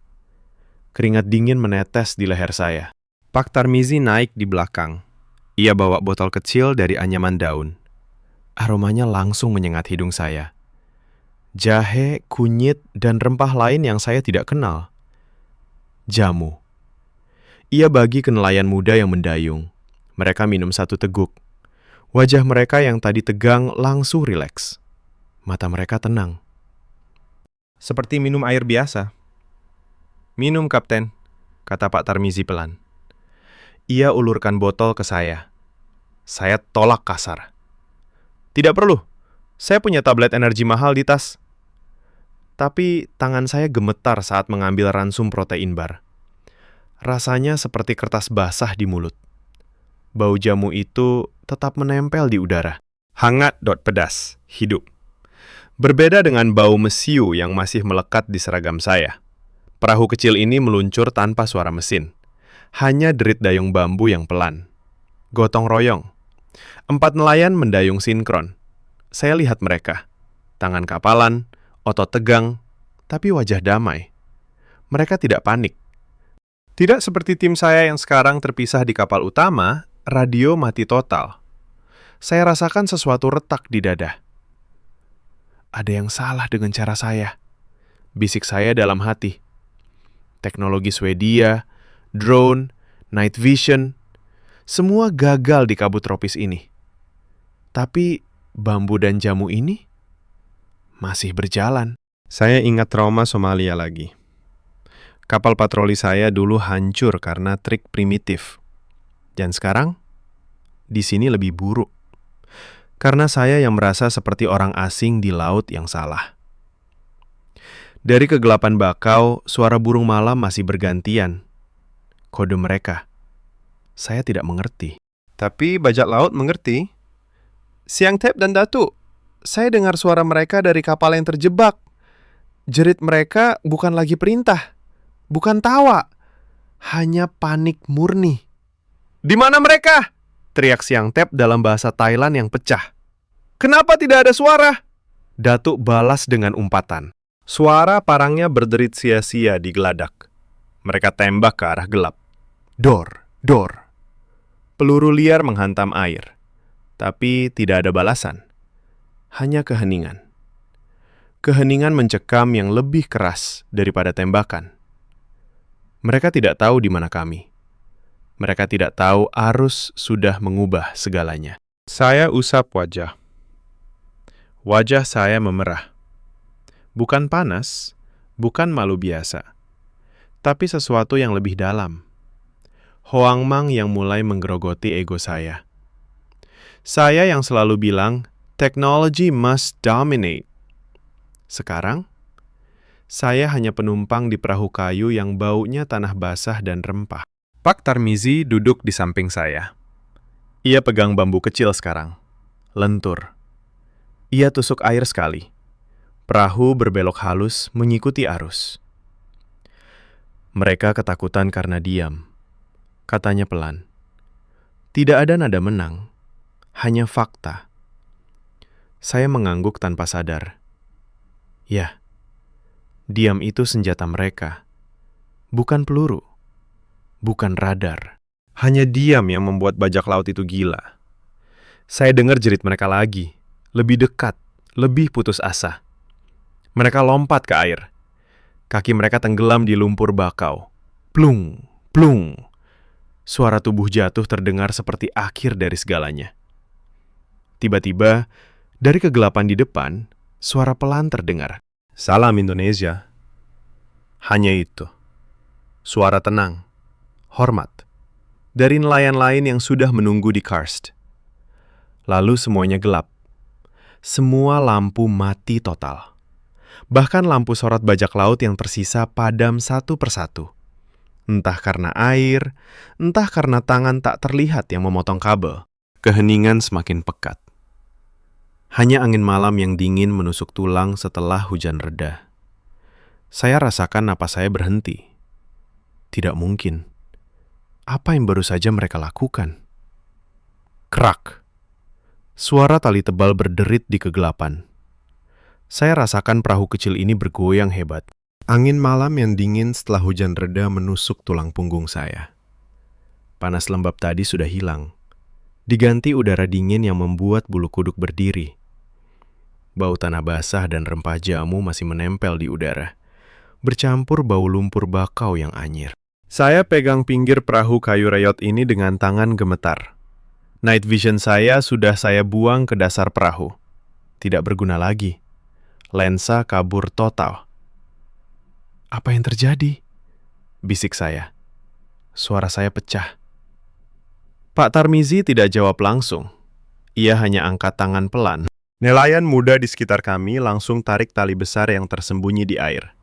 Keringat dingin menetes di leher saya. Pak Tarmizi naik di belakang. Ia bawa botol kecil dari anyaman daun. Aromanya langsung menyengat hidung saya. Jahe, kunyit, dan rempah lain yang saya tidak kenal. Jamu. Ia bagi ke nelayan muda yang mendayung. Mereka minum satu teguk. Wajah mereka yang tadi tegang langsung rileks. Mata mereka tenang. Seperti minum air biasa. Minum, Kapten, kata Pak Tarmizi pelan. Ia ulurkan botol ke saya. Saya tolak kasar. Tidak perlu. Saya punya tablet energi mahal di tas. Tapi tangan saya gemetar saat mengambil ransum protein bar. Rasanya seperti kertas basah di mulut. Bau jamu itu tetap menempel di udara. Hangat dot pedas, hidup. Berbeda dengan bau mesiu yang masih melekat di seragam saya. Perahu kecil ini meluncur tanpa suara mesin. Hanya derit dayung bambu yang pelan. Gotong royong. 4 nelayan mendayung sinkron. Saya lihat mereka. Tangan kapalan, otot tegang, tapi wajah damai. Mereka tidak panik. Tidak seperti tim saya yang sekarang terpisah di kapal utama, radio mati total. Saya rasakan sesuatu retak di dada. Ada yang salah dengan cara saya. Bisik saya dalam hati. Teknologi Swedia, drone, night vision, semua gagal di kabut tropis ini. Tapi bambu dan jamu ini masih berjalan. Saya ingat trauma Somalia lagi. Kapal patroli saya dulu hancur karena trik primitif. Dan sekarang, di sini lebih buruk. Karena saya yang merasa seperti orang asing di laut yang salah. Dari kegelapan bakau, suara burung malam masih bergantian. Kode mereka. Saya tidak mengerti. Tapi bajak laut mengerti. Siang Tep dan Datu, saya dengar suara mereka dari kapal yang terjebak. Jerit mereka bukan lagi perintah. Bukan tawa. Hanya panik murni. Di mana mereka? Teriak Siang Tep dalam bahasa Thailand yang pecah. Kenapa tidak ada suara? Datuk balas dengan umpatan. Suara parangnya berderit sia-sia di geladak. Mereka tembak ke arah gelap. Dor, dor. Peluru liar menghantam air, tapi tidak ada balasan. Hanya keheningan. Keheningan mencekam yang lebih keras daripada tembakan. Mereka tidak tahu di mana kami. Mereka tidak tahu arus sudah mengubah segalanya. Saya usap wajah. Wajah saya memerah. Bukan panas, bukan malu biasa, tapi sesuatu yang lebih dalam. Hoangmang yang mulai menggerogoti ego saya. Saya yang selalu bilang, technology must dominate. Sekarang, saya hanya penumpang di perahu kayu yang baunya tanah basah dan rempah. Pak Tarmizi duduk di samping saya. Ia pegang bambu kecil sekarang. Lentur. Ia tusuk air sekali. Perahu berbelok halus mengikuti arus. Mereka ketakutan karena diam. Katanya pelan. Tidak ada nada menang. Hanya fakta. Saya mengangguk tanpa sadar. Ya, diam itu senjata mereka. Bukan peluru. Bukan radar. Hanya diam yang membuat bajak laut itu gila. Saya dengar jerit mereka lagi. Lebih dekat, lebih putus asa. Mereka lompat ke air. Kaki mereka tenggelam di lumpur bakau. Plung, plung. Suara tubuh jatuh terdengar seperti akhir dari segalanya. Tiba-tiba, dari kegelapan di depan, suara pelan terdengar. Salam Indonesia. Hanya itu. Suara tenang, hormat. Dari nelayan lain yang sudah menunggu di karst. Lalu semuanya gelap. Semua lampu mati total. Bahkan lampu sorot bajak laut yang tersisa padam satu persatu. Entah karena air, entah karena tangan tak terlihat yang memotong kabel. Keheningan semakin pekat. Hanya angin malam yang dingin menusuk tulang setelah hujan reda. Saya rasakan napas saya berhenti. Tidak mungkin. Apa yang baru saja mereka lakukan? Krak. Suara tali tebal berderit di kegelapan. Saya rasakan perahu kecil ini bergoyang hebat. Angin malam yang dingin setelah hujan reda menusuk tulang punggung saya. Panas lembab tadi sudah hilang. Diganti udara dingin yang membuat bulu kuduk berdiri. Bau tanah basah dan rempah jamu masih menempel di udara. Bercampur bau lumpur bakau yang anyir. Saya pegang pinggir perahu kayu reyot ini dengan tangan gemetar. Night vision saya sudah saya buang ke dasar perahu. Tidak berguna lagi. Lensa kabur total. Apa yang terjadi? Bisik saya. Suara saya pecah. Pak Tarmizi tidak jawab langsung. Ia hanya angkat tangan pelan. Nelayan muda di sekitar kami langsung tarik tali besar yang tersembunyi di air.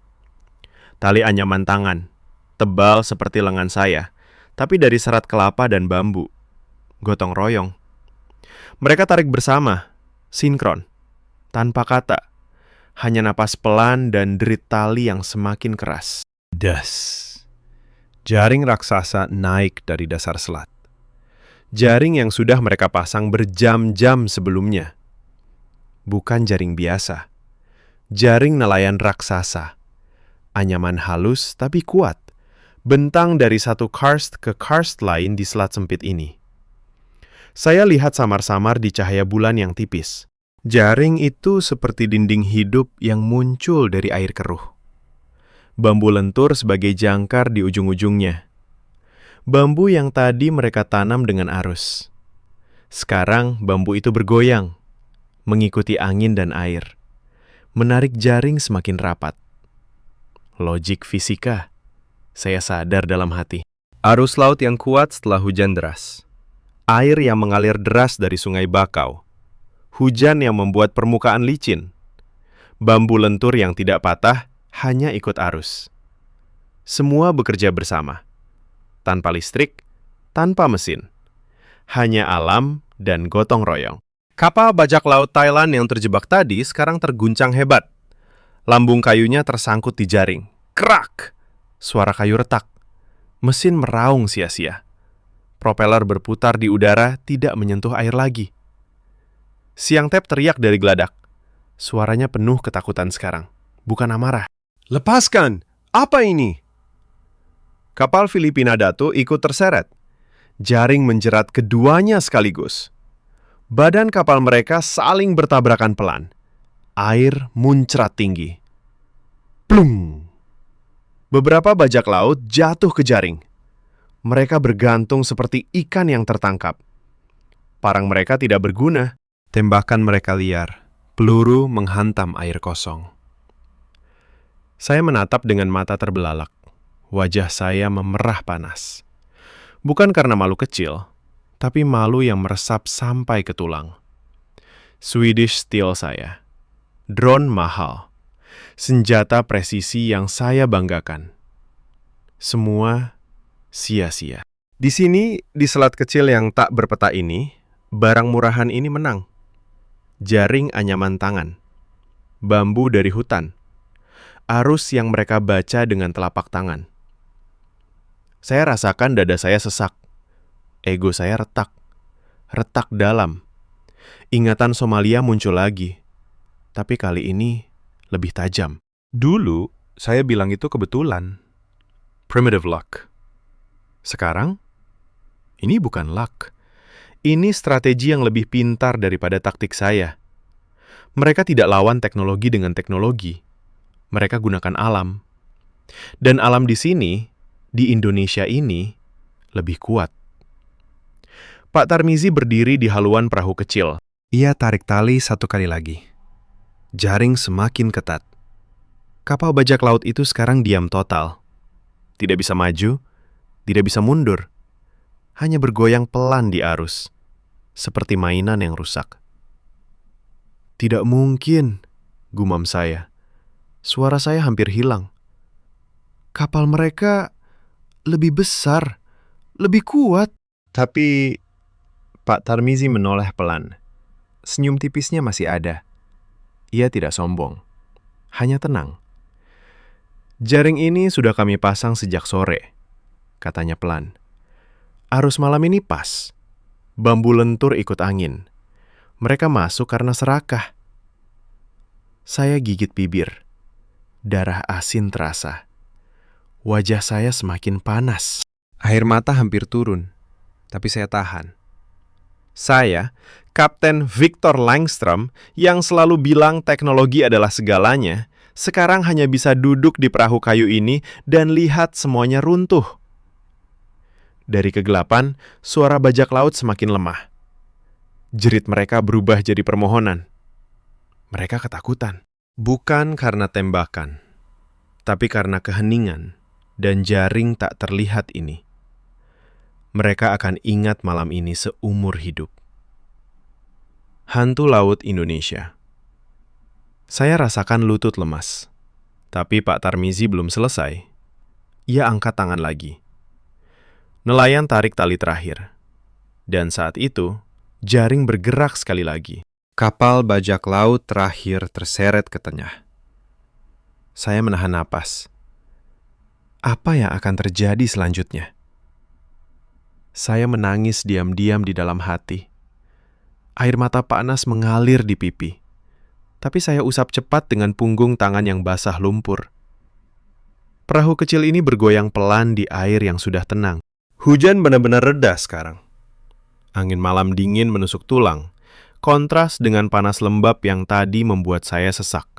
Tali anyaman tangan, tebal seperti lengan saya, tapi dari serat kelapa dan bambu. Gotong royong. Mereka tarik bersama, sinkron, tanpa kata. Hanya napas pelan dan derit tali yang semakin keras. Das. Jaring raksasa naik dari dasar selat. Jaring yang sudah mereka pasang berjam-jam sebelumnya. Bukan jaring biasa. Jaring nelayan raksasa. Anyaman halus tapi kuat. Bentang dari satu karst ke karst lain di selat sempit ini. Saya lihat samar-samar di cahaya bulan yang tipis. Jaring itu seperti dinding hidup yang muncul dari air keruh. Bambu lentur sebagai jangkar di ujung-ujungnya. Bambu yang tadi mereka tanam dengan arus. Sekarang bambu itu bergoyang, mengikuti angin dan air. Menarik jaring semakin rapat. Logik fisika, saya sadar dalam hati. Arus laut yang kuat setelah hujan deras. Air yang mengalir deras dari sungai bakau. Hujan yang membuat permukaan licin. Bambu lentur yang tidak patah hanya ikut arus. Semua bekerja bersama. Tanpa listrik, tanpa mesin. Hanya alam dan gotong royong. Kapal bajak laut Thailand yang terjebak tadi sekarang terguncang hebat. Lambung kayunya tersangkut di jaring. Krak! Suara kayu retak. Mesin meraung sia-sia. Propeller berputar di udara tidak menyentuh air lagi. Siang Tep teriak dari geladak. Suaranya penuh ketakutan sekarang, bukan amarah. Lepaskan! Apa ini? Kapal Filipina Datu ikut terseret. Jaring menjerat keduanya sekaligus. Badan kapal mereka saling bertabrakan pelan. Air muncrat tinggi. Plung! Beberapa bajak laut jatuh ke jaring. Mereka bergantung seperti ikan yang tertangkap. Parang mereka tidak berguna. Tembakan mereka liar. Peluru menghantam air kosong. Saya menatap dengan mata terbelalak. Wajah saya memerah panas. Bukan karena malu kecil, tapi malu yang meresap sampai ke tulang. Swedish Steel saya. Drone mahal. Senjata presisi yang saya banggakan. Semua sia-sia. Di sini, di selat kecil yang tak berpeta ini, barang murahan ini menang. Jaring anyaman tangan. Bambu dari hutan. Arus yang mereka baca dengan telapak tangan. Saya rasakan dada saya sesak. Ego saya retak. Retak dalam. Ingatan Somalia muncul lagi. Tapi kali ini lebih tajam. Dulu, saya bilang itu kebetulan. Primitive luck. Sekarang, ini bukan luck. Ini strategi yang lebih pintar daripada taktik saya. Mereka tidak lawan teknologi dengan teknologi. Mereka gunakan alam. Dan alam di sini, di Indonesia ini, lebih kuat. Pak Tarmizi berdiri di haluan perahu kecil. Ia tarik tali satu kali lagi. Jaring semakin ketat. Kapal bajak laut itu sekarang diam total. Tidak bisa maju, tidak bisa mundur. Hanya bergoyang pelan di arus. Seperti mainan yang rusak. Tidak mungkin, gumam saya. Suara saya hampir hilang. Kapal mereka lebih besar, lebih kuat. Tapi Pak Tarmizi menoleh pelan. Senyum tipisnya masih ada. Ia tidak sombong, hanya tenang. Jaring ini sudah kami pasang sejak sore, katanya pelan. Arus malam ini pas. Bambu lentur ikut angin. Mereka masuk karena serakah. Saya gigit bibir. Darah asin terasa. Wajah saya semakin panas. Air mata hampir turun, tapi saya tahan. Saya, Kapten Victor Langstrom, yang selalu bilang teknologi adalah segalanya, sekarang hanya bisa duduk di perahu kayu ini dan lihat semuanya runtuh. Dari kegelapan, suara bajak laut semakin lemah. Jerit mereka berubah jadi permohonan. Mereka ketakutan. Bukan karena tembakan, tapi karena keheningan dan jaring tak terlihat ini. Mereka akan ingat malam ini seumur hidup. Hantu Laut Indonesia. Saya rasakan lutut lemas. Tapi Pak Tarmizi belum selesai. Ia angkat tangan lagi. Nelayan tarik tali terakhir. Dan saat itu, jaring bergerak sekali lagi. Kapal bajak laut terakhir terseret ke tengah. Saya menahan napas. Apa yang akan terjadi selanjutnya? Saya menangis diam-diam di dalam hati. Air mata panas mengalir di pipi. Tapi saya usap cepat dengan punggung tangan yang basah lumpur. Perahu kecil ini bergoyang pelan di air yang sudah tenang. Hujan benar-benar reda sekarang. Angin malam dingin menusuk tulang, kontras dengan panas lembab yang tadi membuat saya sesak.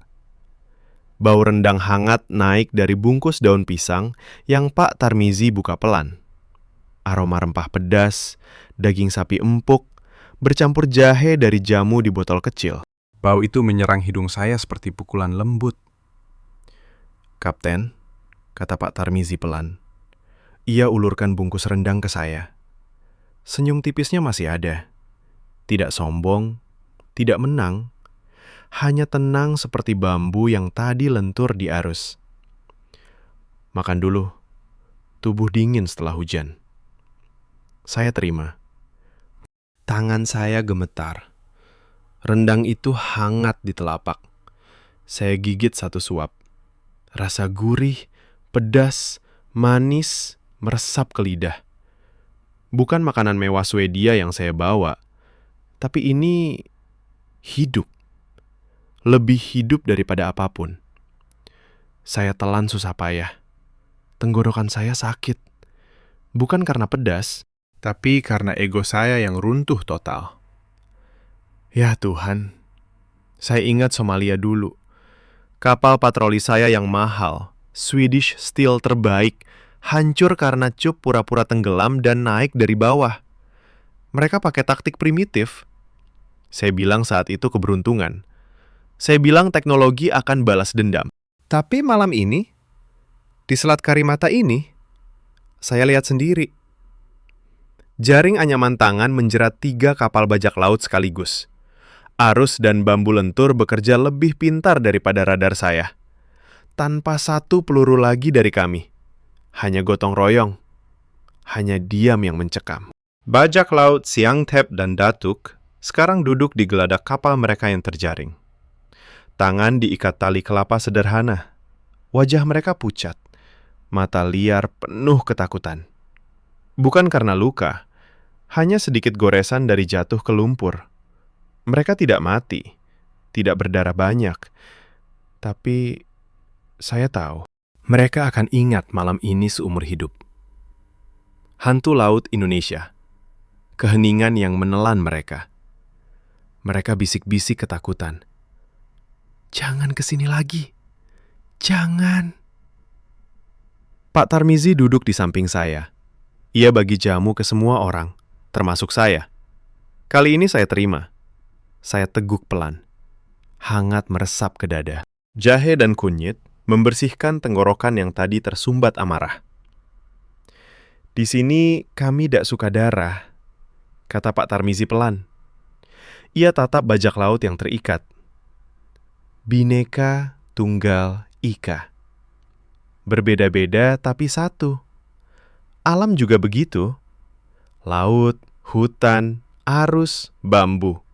Bau rendang hangat naik dari bungkus daun pisang yang Pak Tarmizi buka pelan. Aroma rempah pedas, daging sapi empuk, bercampur jahe dari jamu di botol kecil. Bau itu menyerang hidung saya seperti pukulan lembut. Kapten, kata Pak Tarmizi pelan. Ia ulurkan bungkus rendang ke saya. Senyum tipisnya masih ada. Tidak sombong, tidak menang, hanya tenang seperti bambu yang tadi lentur di arus. Makan dulu, tubuh dingin setelah hujan. Saya terima. Tangan saya gemetar. Rendang itu hangat di telapak. Saya gigit satu suap. Rasa gurih, pedas, manis, meresap ke lidah. Bukan makanan mewah Swedia yang saya bawa, tapi ini hidup. Lebih hidup daripada apapun. Saya telan susah payah. Tenggorokan saya sakit. Bukan karena pedas, Tapi karena ego saya yang runtuh total. Ya Tuhan, saya ingat Somalia dulu. Kapal patroli saya yang mahal, Swedish Steel terbaik, hancur karena Cup pura-pura tenggelam dan naik dari bawah. Mereka pakai taktik primitif. Saya bilang saat itu keberuntungan. Saya bilang teknologi akan balas dendam. Tapi malam ini, di Selat Karimata ini, saya lihat sendiri. Jaring anyaman tangan menjerat 3 kapal bajak laut sekaligus. Arus dan bambu lentur bekerja lebih pintar daripada radar saya. Tanpa satu peluru lagi dari kami. Hanya gotong royong. Hanya diam yang mencekam. Bajak laut Siang Tep dan Datuk sekarang duduk di geladak kapal mereka yang terjaring. Tangan diikat tali kelapa sederhana. Wajah mereka pucat. Mata liar penuh ketakutan. Bukan karena luka, hanya sedikit goresan dari jatuh ke lumpur. Mereka tidak mati, tidak berdarah banyak. Tapi saya tahu, mereka akan ingat malam ini seumur hidup. Hantu Laut Indonesia. Keheningan yang menelan mereka. Mereka bisik-bisik ketakutan. Jangan kesini lagi. Jangan. Pak Tarmizi duduk di samping saya. Ia bagi jamu ke semua orang, termasuk saya. Kali ini saya terima. Saya teguk pelan. Hangat meresap ke dada. Jahe dan kunyit membersihkan tenggorokan yang tadi tersumbat amarah. Di sini kami tidak suka darah, kata Pak Tarmizi pelan. Ia tatap bajak laut yang terikat. Bhinneka Tunggal Ika. Berbeda-beda tapi satu. Alam juga begitu. Laut, hutan, arus, bambu.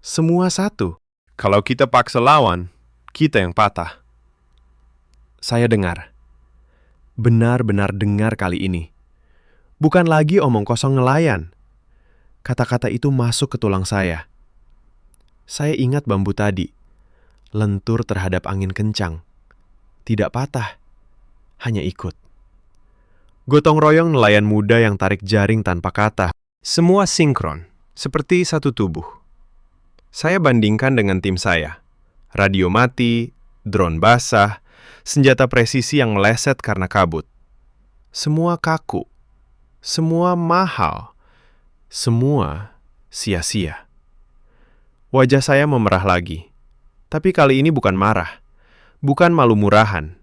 Semua satu. Kalau kita paksa lawan, kita yang patah. Saya dengar. Benar-benar dengar kali ini. Bukan lagi omong kosong nelayan. Kata-kata itu masuk ke tulang saya. Saya ingat bambu tadi. Lentur terhadap angin kencang. Tidak patah. Hanya ikut. Gotong royong nelayan muda yang tarik jaring tanpa kata. Semua sinkron, seperti satu tubuh. Saya bandingkan dengan tim saya. Radio mati, drone basah, senjata presisi yang meleset karena kabut. Semua kaku. Semua mahal. Semua sia-sia. Wajah saya memerah lagi. Tapi kali ini bukan marah. Bukan malu murahan.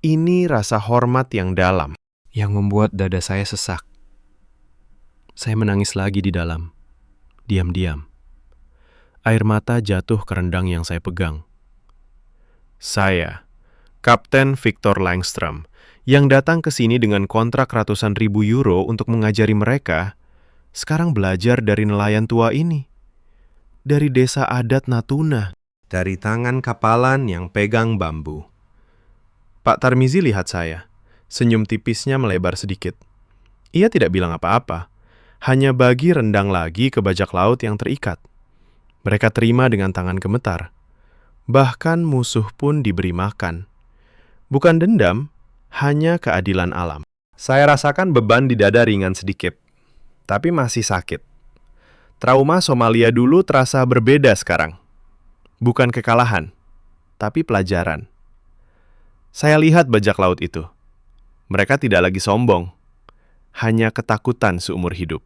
Ini rasa hormat yang dalam. Yang membuat dada saya sesak. Saya menangis lagi di dalam. Diam-diam. Air mata jatuh ke rendang yang saya pegang. Saya, Kapten Victor Langström, yang datang ke sini dengan kontrak ratusan ribu euro untuk mengajari mereka, sekarang belajar dari nelayan tua ini. Dari desa adat Natuna. Dari tangan kapalan yang pegang bambu. Pak Tarmizi lihat saya. Senyum tipisnya melebar sedikit. Ia tidak bilang apa-apa. Hanya bagi rendang lagi ke bajak laut yang terikat. Mereka terima dengan tangan gemetar. Bahkan musuh pun diberi makan. Bukan dendam, hanya keadilan alam. Saya rasakan beban di dada ringan sedikit. Tapi masih sakit. Trauma Somalia dulu terasa berbeda sekarang. Bukan kekalahan, tapi pelajaran. Saya lihat bajak laut itu. Mereka tidak lagi sombong, hanya ketakutan seumur hidup.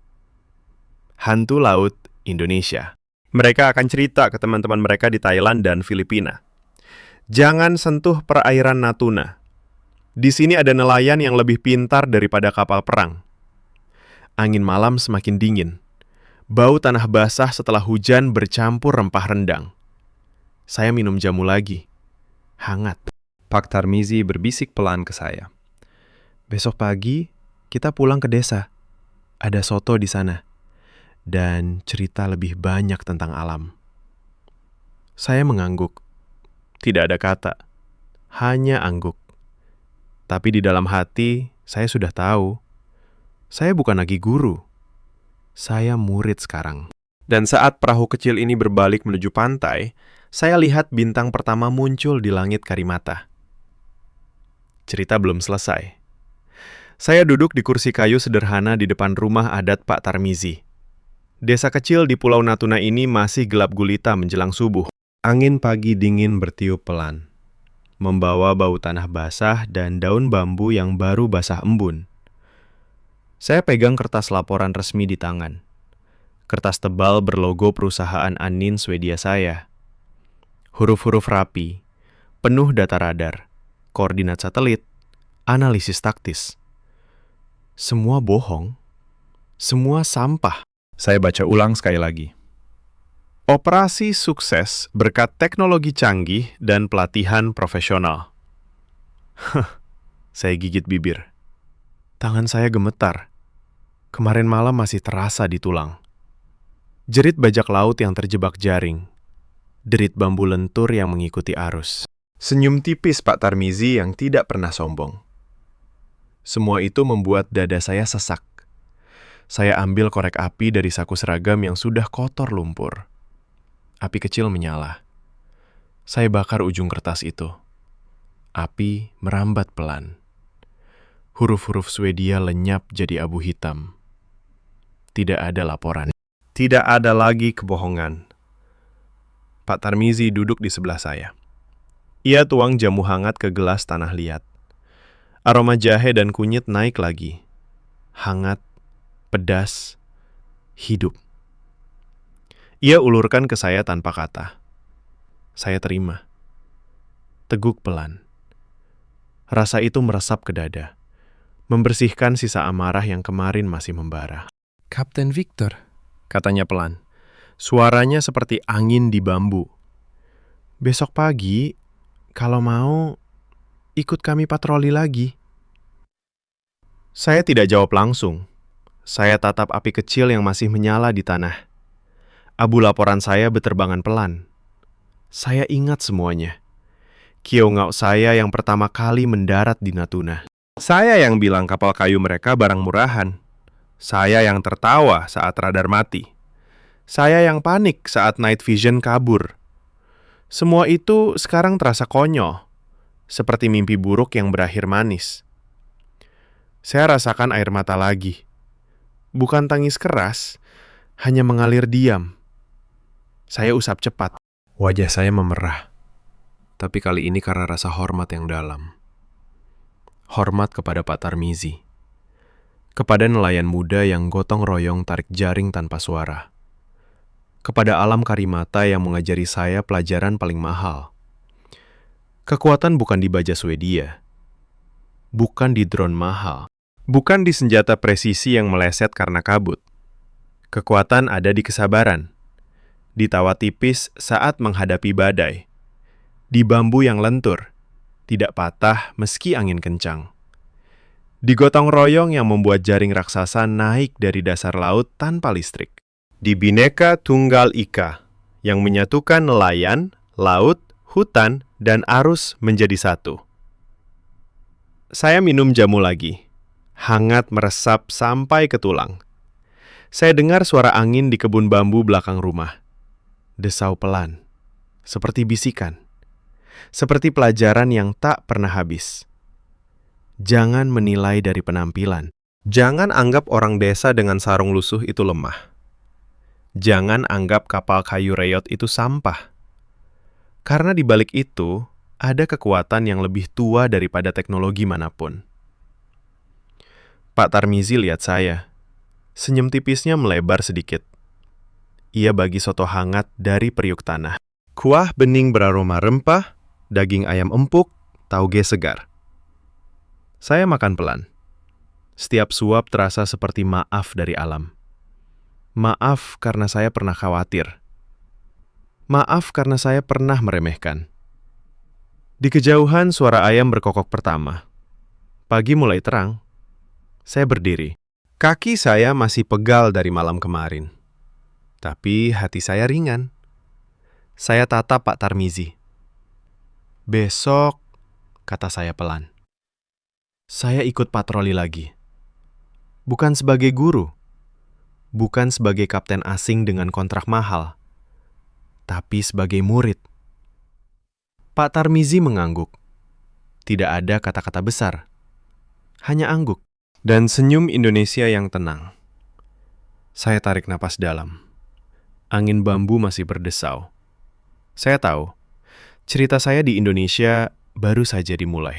Hantu Laut Indonesia. Mereka akan cerita ke teman-teman mereka di Thailand dan Filipina. Jangan sentuh perairan Natuna. Di sini ada nelayan yang lebih pintar daripada kapal perang. Angin malam semakin dingin. Bau tanah basah setelah hujan bercampur rempah rendang. Saya minum jamu lagi. Hangat. Pak Tarmizi berbisik pelan ke saya. Besok pagi, kita pulang ke desa. Ada soto di sana. Dan cerita lebih banyak tentang alam. Saya mengangguk. Tidak ada kata. Hanya angguk. Tapi di dalam hati, saya sudah tahu. Saya bukan lagi guru. Saya murid sekarang. Dan saat perahu kecil ini berbalik menuju pantai, saya lihat bintang pertama muncul di langit Karimata. Cerita belum selesai. Saya duduk di kursi kayu sederhana di depan rumah adat Pak Tarmizi. Desa kecil di Pulau Natuna ini masih gelap gulita menjelang subuh. Angin pagi dingin bertiup pelan, membawa bau tanah basah dan daun bambu yang baru basah embun. Saya pegang kertas laporan resmi di tangan. Kertas tebal berlogo perusahaan Anin Swedia saya. Huruf-huruf rapi, penuh data radar, koordinat satelit, analisis taktis. Semua bohong, semua sampah. Saya baca ulang sekali lagi. Operasi sukses berkat teknologi canggih dan pelatihan profesional. Saya gigit bibir. Tangan saya gemetar. Kemarin malam masih terasa di tulang. Jerit bajak laut yang terjebak jaring. Derit bambu lentur yang mengikuti arus. Senyum tipis Pak Tarmizi yang tidak pernah sombong. Semua itu membuat dada saya sesak. Saya ambil korek api dari saku seragam yang sudah kotor lumpur. Api kecil menyala. Saya bakar ujung kertas itu. Api merambat pelan. Huruf-huruf Swedia lenyap jadi abu hitam. Tidak ada laporan. Tidak ada lagi kebohongan. Pak Tarmizi duduk di sebelah saya. Ia tuang jamu hangat ke gelas tanah liat. Aroma jahe dan kunyit naik lagi. Hangat, pedas, hidup. Ia ulurkan ke saya tanpa kata. Saya terima. Teguk pelan. Rasa itu meresap ke dada, membersihkan sisa amarah yang kemarin masih membara. Kapten Victor, Katanya pelan. Suaranya seperti angin di bambu. Besok pagi, kalau mau, ikut kami patroli lagi. Saya tidak jawab langsung. Saya tatap api kecil yang masih menyala di tanah. Abu laporan saya beterbangan pelan. Saya ingat semuanya. Kiongau saya yang pertama kali mendarat di Natuna. Saya yang bilang kapal kayu mereka barang murahan. Saya yang tertawa saat radar mati. Saya yang panik saat night vision kabur. Semua itu sekarang terasa konyol, seperti mimpi buruk yang berakhir manis. Saya rasakan air mata lagi. Bukan tangis keras, hanya mengalir diam. Saya usap cepat. Wajah saya memerah. Tapi kali ini karena rasa hormat yang dalam. Hormat kepada Pak Tarmizi. Kepada nelayan muda yang gotong royong tarik jaring tanpa suara. Kepada alam karimata yang mengajari saya pelajaran paling mahal. Kekuatan bukan di baja Swedia. Bukan di drone mahal. Bukan di senjata presisi yang meleset karena kabut. Kekuatan ada di kesabaran. Di tawa tipis saat menghadapi badai. Di bambu yang lentur, tidak patah meski angin kencang. Di gotong royong yang membuat jaring raksasa naik dari dasar laut tanpa listrik. Di Bhinneka Tunggal Ika, yang menyatukan nelayan, laut, hutan, dan arus menjadi satu. Saya minum jamu lagi. Hangat meresap sampai ke tulang. Saya dengar suara angin di kebun bambu belakang rumah. Desau pelan, seperti bisikan. Seperti pelajaran yang tak pernah habis. Jangan menilai dari penampilan. Jangan anggap orang desa dengan sarung lusuh itu lemah. Jangan anggap kapal kayu reyot itu sampah. Karena di balik itu, ada kekuatan yang lebih tua daripada teknologi manapun. Pak Tarmizi lihat saya. Senyum tipisnya melebar sedikit. Ia bagi soto hangat dari periuk tanah. Kuah bening beraroma rempah, daging ayam empuk, tauge segar. Saya makan pelan. Setiap suap terasa seperti maaf dari alam. Maaf karena saya pernah khawatir. Maaf karena saya pernah meremehkan. Di kejauhan suara ayam berkokok pertama. Pagi mulai terang. Saya berdiri. Kaki saya masih pegal dari malam kemarin. Tapi hati saya ringan. Saya tatap Pak Tarmizi. Besok, kata saya pelan. Saya ikut patroli lagi. Bukan sebagai guru. Bukan sebagai kapten asing dengan kontrak mahal. Tapi sebagai murid. Pak Tarmizi mengangguk. Tidak ada kata-kata besar. Hanya angguk. Dan senyum Indonesia yang tenang. Saya tarik napas dalam. Angin bambu masih berdesau. Saya tahu, cerita saya di Indonesia baru saja dimulai.